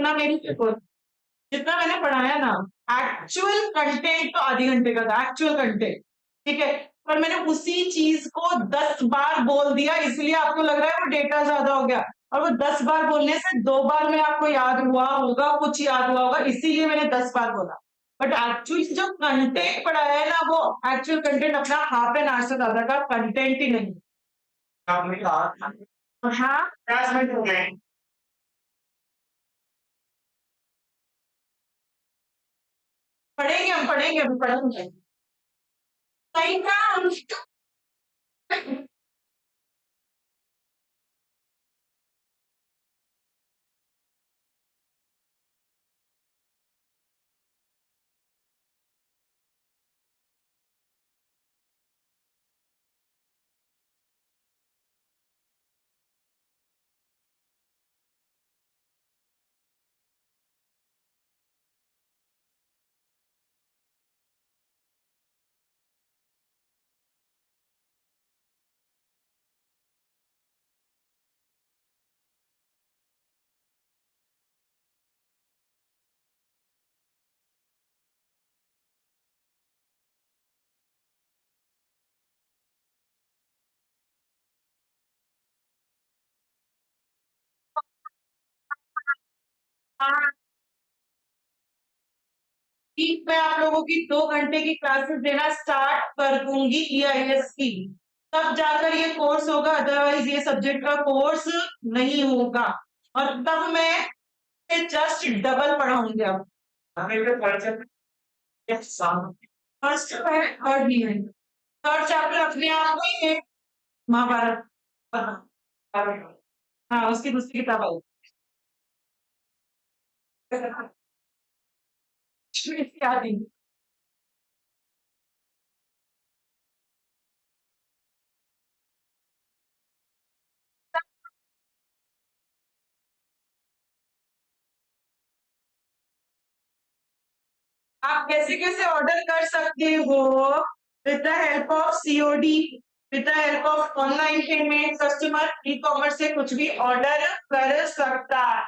सुनना मेरी, जितना मैंने पढ़ाया ना, एक्चुअल कंटेंट तो आधे घंटे का था, एक्चुअल कंटेंट, ठीक है, पर मैंने उसी चीज को 10 बार बोल दिया, इसलिए आपको लग रहा है वो डेटा ज्यादा हो गया, और वो 10 बार बोलने से 2 बार में आपको याद हुआ होगा, कुछ याद हुआ होगा, इसीलिए मैंने 10 बार बोला। बट एक्चुअली जो कंटेंट पढ़ाया है ना, वो एक्चुअल कंटेंट अपना हाफ एन आवर से ज्यादा का कंटेंट ही नहीं। हाँ, 10 मिनट हो गए। पढ़ेंगे, अभी पढ़ेंगे। सही था हम। हाँ, ठीक, मैं आप लोगों की 2 घंटे की क्लासेस देना स्टार्ट कर दूंगी EIS की, तब जाकर ये कोर्स होगा, अदरवाइज ये सब्जेक्ट का कोर्स नहीं होगा, और तब मैं जस्ट डबल पढ़ाऊंगी। अब फर्स्ट है, थर्ड नहीं है, थर्ड चैप्टर अपने आप में एक महाभारत, हाँ उसकी दूसरी किताब आई। याद नहीं। आप कैसे कैसे ऑर्डर कर सकते हो, with the help of COD, with the help of online payment, customer e commerce से कुछ भी ऑर्डर कर सकता है।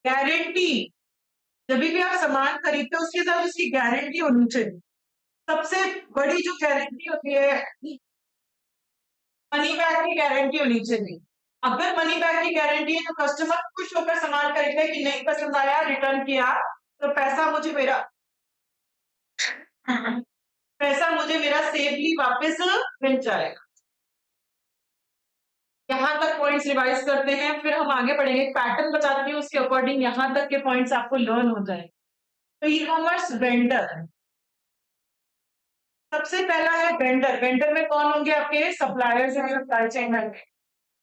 गारंटी, जब भी आप सामान खरीदते हो उसके साथ उसकी गारंटी होनी चाहिए। सबसे बड़ी जो गारंटी होती है, मनी बैक की गारंटी होनी चाहिए। अगर मनी बैक की गारंटी है तो कस्टमर खुश होकर सामान खरीदे कि नहीं पसंद आया, रिटर्न किया, तो पैसा मुझे मेरा पैसा मुझे मेरा सेफली वापस मिल जाएगा। यहाँ तक पॉइंट्स रिवाइज करते हैं, फिर हम आगे बढ़ेंगे, पैटर्न बताती हूँ, उसके अकॉर्डिंग यहाँ तक के पॉइंट्स आपको लर्न हो जाए। तो ई कॉमर्स वेंडर, सबसे पहला है वेंडर। वेंडर में कौन होंगे, आपके सप्लायर्स हैं, सप्लाई चेन में।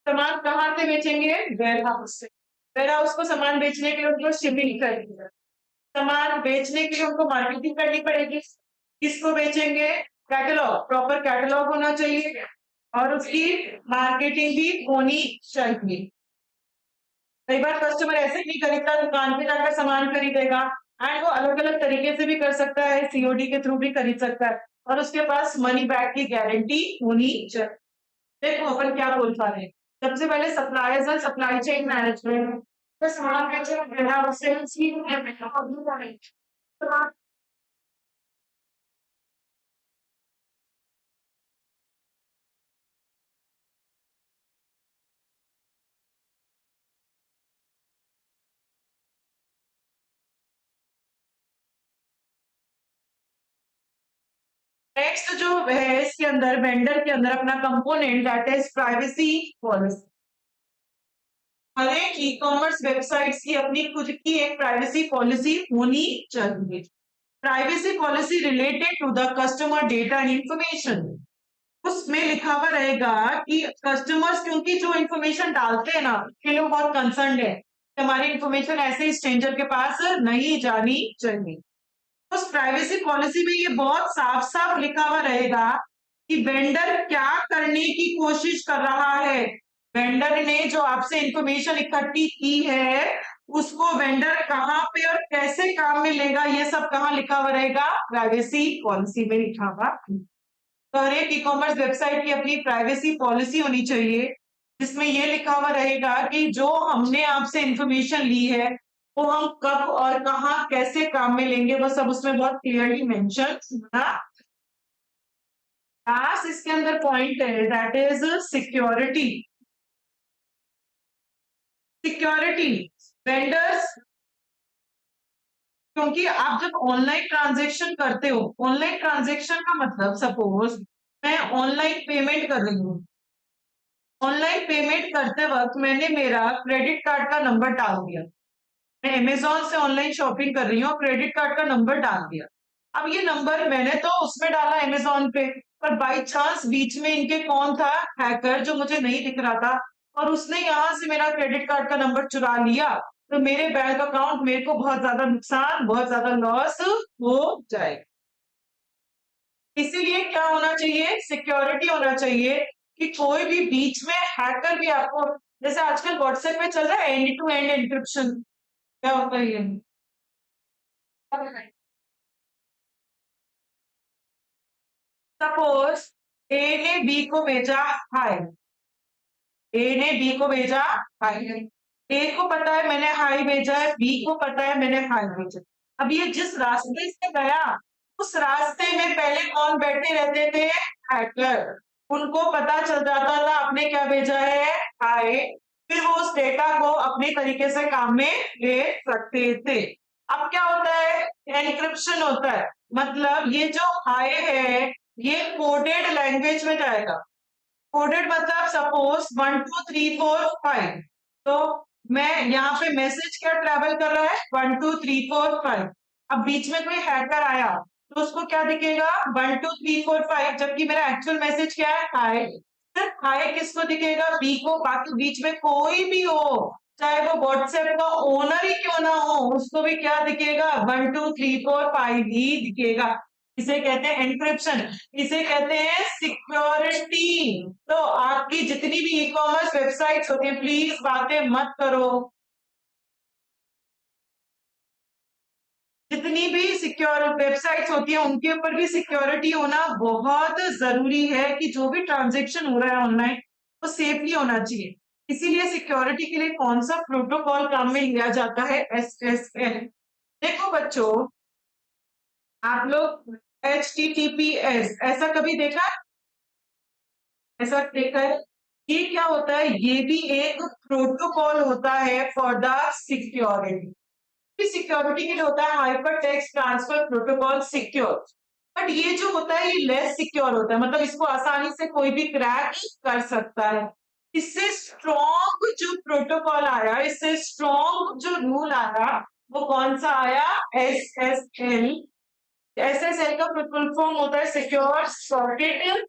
सामान कहाँ से बेचेंगे, वेयर हाउस से। वेयर हाउस को सामान बेचने के लिए उनको शिपिंग करनी है, सामान बेचने के लिए उनको मार्केटिंग करनी पड़ेगी। किसको बेचेंगे, कैटलॉग, प्रॉपर कैटलॉग होना चाहिए, और उसकी मार्केटिंग भी होनी चाहिए। कई बार कस्टमर ऐसे नहीं खरीदता, दुकान पे जाकर सामान खरीदेगा, एंड वो अलग अलग तरीके से भी कर सकता है, COD के थ्रू भी खरीद सकता है, और उसके पास मनी बैक की गारंटी होनी चाहिए। देखो अपन क्या बोल पा रहे हैं, सबसे पहले सप्लायर्स और सप्लाई चेन मैनेजमेंट, तो सामान बेचे नेक्स्ट जो है इसके अंदर, वेंडर के अंदर अपना component, that is privacy policy. हर एक ई कॉमर्स वेबसाइट्स की अपनी खुद की एक प्राइवेसी पॉलिसी होनी चाहिए। Privacy policy related to the customer data and information, उसमें लिखा हुआ रहेगा कि कस्टमर्स क्योंकि जो इंफॉर्मेशन डालते हैं ना, के लिए बहुत कंसर्न है कि हमारी इंफॉर्मेशन ऐसे स्ट्रेंजर के पास नहीं जानी चाहिए। उस प्राइवेसी पॉलिसी में ये बहुत साफ साफ लिखा हुआ रहेगा कि वेंडर क्या करने की कोशिश कर रहा है, वेंडर ने जो आपसे इंफॉर्मेशन इकट्ठी की है उसको वेंडर कहाँ पे और कैसे काम में लेगा, ये सब कहाँ लिखा हुआ रहेगा, प्राइवेसी पॉलिसी में लिखा हुआ। तो हर एक ई कॉमर्स वेबसाइट की अपनी प्राइवेसी पॉलिसी होनी चाहिए, जिसमें ये लिखा हुआ रहेगा कि जो हमने आपसे इंफॉर्मेशन ली है वो हम कब और कहाँ कैसे काम में लेंगे, वो सब उसमें बहुत क्लियरली मेंशन होना। लास्ट इसके अंदर पॉइंट है that is security. Security vendors, क्योंकि आप जब ऑनलाइन ट्रांजेक्शन करते हो, ऑनलाइन ट्रांजेक्शन का मतलब सपोज मैं ऑनलाइन पेमेंट कर रही हूँ, ऑनलाइन पेमेंट करते वक्त मैंने मेरा क्रेडिट कार्ड का नंबर डाल दिया, मैं अमेजोन से ऑनलाइन शॉपिंग कर रही हूँ, क्रेडिट कार्ड का नंबर डाल दिया। अब ये नंबर मैंने तो उसमें डाला अमेजोन पे, पर बाई चांस बीच में इनके कौन था, हैकर, जो मुझे नहीं दिख रहा था, और उसने यहाँ से मेरा क्रेडिट कार्ड का नंबर चुरा लिया, तो मेरे बैंक अकाउंट, मेरे को बहुत ज्यादा नुकसान, बहुत ज्यादा लॉस हो जाएगा। इसीलिए क्या होना चाहिए, सिक्योरिटी होना चाहिए कि कोई भी बीच में हैकर भी आपको, जैसे आजकल व्हाट्सएप में चल रहा है एंड टू एंड एन्क्रिप्शन, क्या होता है ये, सपोज ए ने बी को भेजा हाय, ए ने बी को भेजा हाय, ए को पता है मैंने हाय भेजा है, बी को पता है मैंने हाय भेजा। अब ये जिस रास्ते से गया, उस रास्ते में पहले कौन बैठे रहते थे, हैकर, उनको पता चल जाता था आपने क्या भेजा है, हाय, फिर वो उस डेटा को अपने तरीके से काम में ले सकते थे। अब क्या होता है, एनक्रिप्शन होता है, मतलब ये जो हाय है ये कोडेड लैंग्वेज में जाएगा। कोडेड मतलब सपोज 1 2 3 4 5, तो मैं यहाँ पे मैसेज क्या ट्रेवल कर रहा है 1 2 3 4 5। अब बीच में कोई हैकर आया तो उसको क्या दिखेगा 1 2 3 4 5, जबकि मेरा एक्चुअल मैसेज क्या है हाय। सिर्फ हाय किसको दिखेगा, बी को, बाकी बीच में कोई भी हो, चाहे वो व्हाट्सएप का ओनर ही क्यों ना हो, उसको भी क्या दिखेगा 1 2 3 4 5 ही दिखेगा। इसे कहते हैं एनक्रिप्शन, इसे कहते हैं सिक्योरिटी। तो आपकी जितनी भी ई कॉमर्स वेबसाइट्स होती है, प्लीज बातें मत करो, जितनी भी सिक्योर वेबसाइट्स होती है उनके ऊपर भी सिक्योरिटी होना बहुत जरूरी है कि जो भी ट्रांजेक्शन हो रहा है ऑनलाइन वो सेफली होना चाहिए। इसीलिए सिक्योरिटी के लिए कौन सा प्रोटोकॉल काम में लिया जाता है, SSL। देखो बच्चों, आप लोग HTTPS ऐसा कभी देखा, ऐसा देखा है, ये क्या होता है, ये भी एक प्रोटोकॉल होता है फॉर द सिक्योरिटी। सिक्योरिटी के लिए होता है hyper text transfer protocol secure, but ये जो होता है ये लेस सिक्योर होता है, मतलब इसको आसानी से कोई भी क्रैक कर सकता है। इससे स्ट्रॉन्ग जो प्रोटोकॉल आया, इससे स्ट्रॉन्ग जो रूल आया, वो कौन सा आया, SSL। SSL का फुल फॉर्म होता है सिक्योर सॉकेट।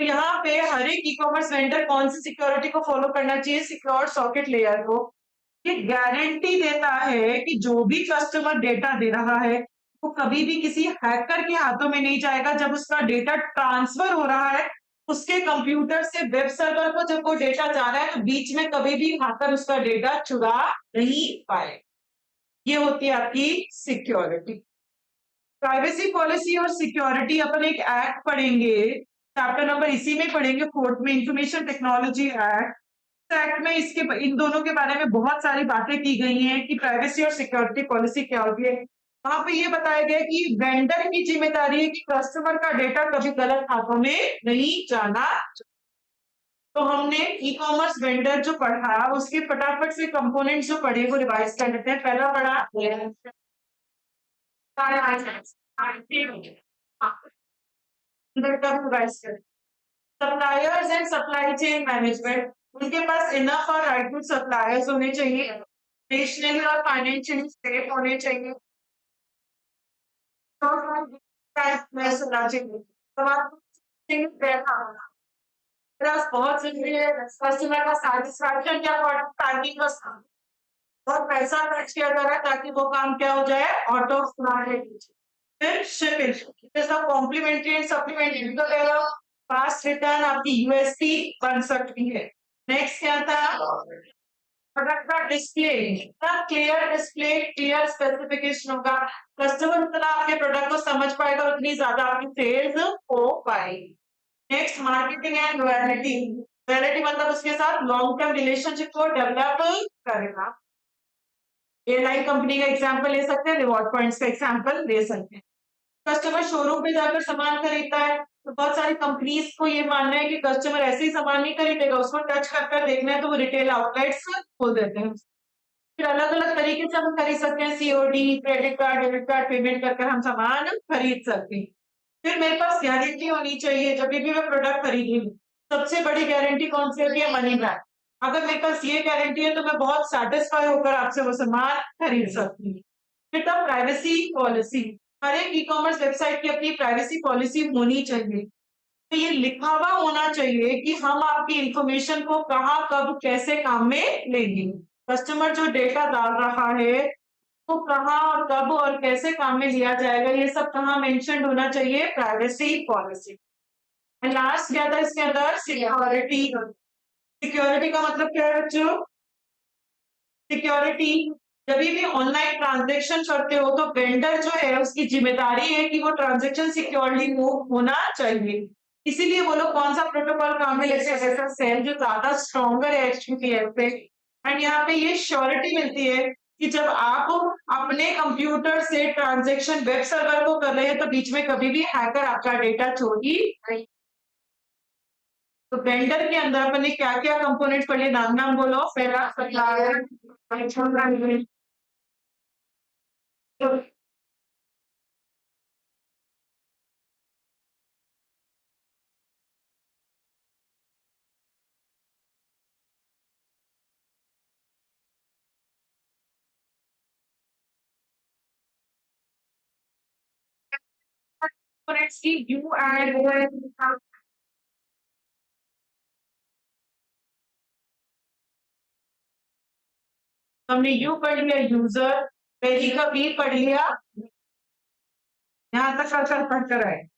तो यहाँ पे हर एक ई कॉमर्स वेंडर कौन सी सिक्योरिटी को फॉलो करना चाहिए, सिक्योर सॉकेट लेयर को। ये गारंटी देता है कि जो भी कस्टमर डेटा दे रहा है वो कभी भी किसी हैकर के हाथों में नहीं जाएगा। जब उसका डेटा ट्रांसफर हो रहा है उसके कंप्यूटर से वेब सर्वर को, जब वो डेटा जा रहा है तो बीच में कभी भी हैकर उसका डेटा चुरा नहीं पाए। ये होती है आपकी सिक्योरिटी। प्राइवेसी पॉलिसी और सिक्योरिटी अपन एक एक्ट पढ़ेंगे, चैप्टर नंबर इसी में पढ़ेंगे, फोर्थ में, इंफॉर्मेशन टेक्नोलॉजी एक्ट। एक्ट में इसके, इन दोनों के बारे में बहुत सारी बातें की गई हैं कि प्राइवेसी और सिक्योरिटी पॉलिसी क्या होती है। वहां पे ये बताया गया कि वेंडर की जिम्मेदारी है कि कस्टमर का डेटा कभी गलत हाथों में नहीं जाना। तो हमने ई कॉमर्स वेंडर जो पढ़ा उसके फटाफट से कंपोनेंट जो पढ़े वो रिवाइज कर लेते हैं। पहला पढ़ा रिवाइज कर, suppliers and supply chain management, उनके पास इनफ और राइट टू सप्लायर्स होने चाहिए, नेशनली और फाइनेंशियली सेफ होने चाहिए, होना चाहिए। तो आप बहुत जरूरी है, कस्टमर का सेटिस्फैक्शन क्या, टाइमिंग का, और पैसा खर्च किया जा रहा है ताकि वो काम क्या हो जाए, ऑटो फिर शिपिंग, कॉम्प्लीमेंट्री एंड सप्लीमेंट्री तो फास्ट रिटर्न आपकी यूएसपी बन सकती है। नेक्स्ट क्या था, प्रोडक्ट का डिस्प्ले, इतना क्लियर डिस्प्ले, क्लियर स्पेसिफिकेशन होगा, कस्टमर उतना आपके प्रोडक्ट को समझ पाएगा, उतनी ज्यादा आपकी सेल्स हो पाएगी। Next marketing and loyalty, loyalty मतलब उसके साथ लॉन्ग टर्म रिलेशनशिप को डेवलप करेगा। एयरलाइन कंपनी का एग्जांपल ले सकते हैं, रिवॉर्ड पॉइंट्स का एग्जांपल ले सकते हैं। कस्टमर शोरूम पे जाकर सामान खरीदता है, तो बहुत सारी कंपनीज को ये मानना है कि कस्टमर ऐसे ही सामान नहीं खरीदेगा, उसको टच कर कर देखना है तो वो रिटेल आउटलेट्स खोल देते हैं। फिर अलग-अलग तरीके से हम खरीद सकते हैं, COD, credit card, debit card payment कर कर हम सामान खरीद सकते हैं। फिर मेरे पास गारंटी होनी चाहिए जब भी मैं प्रोडक्ट खरीदूँ। सबसे बड़ी गारंटी कौन-सी होती है? Money back. अगर मेरे पास ये गारंटी है तो मैं बहुत सैटिस्फाई होकर आपसे वो सामान खरीद सकती हूँ। फिर तब प्राइवेसी पॉलिसी, हर एक ई-कॉमर्स वेबसाइट की अपनी प्राइवेसी पॉलिसी होनी चाहिए। तो ये लिखा हुआ होना चाहिए कि हम आपकी इंफॉर्मेशन को कहाँ, कब, कैसे काम में लेंगे। कस्टमर जो डेटा डाल रहा है, तो कहाँ और कब और कैसे काम में लिया जाएगा, ये सब कहाँ मेंशन्ड होना चाहिए? Privacy policy. एंड लास्ट क्या था इसके अंदर? सिक्योरिटी। सिक्योरिटी का मतलब क्या है बच्चों? सिक्योरिटी, जब भी ऑनलाइन ट्रांजैक्शन करते हो तो वेंडर जो है उसकी जिम्मेदारी है कि वो ट्रांजैक्शन सिक्योरली मूव होना चाहिए। इसीलिए वो लोग कौन सा प्रोटोकॉल काम में लेते हैं? जैसा सेल जो ज्यादा स्ट्रॉन्गर है एचटीटीपीएस से। एंड यहाँ पे ये श्योरिटी मिलती है कि जब आप अपने कंप्यूटर से ट्रांजैक्शन वेब सर्वर को कर रहे हैं तो बीच में कभी भी हैकर आपका डेटा चोरी नहीं। तो वेंडर के अंदर अपने क्या-क्या कंपोनेंट्स पढ़े, नाम-नाम बोलो? पहला सप्लायर, कंपोनेंट्स की यू एंड हमने यू पढ़ लिया, यूजर, वेरी का वी पढ़ लिया। यहाँ तक पढ़कर आए।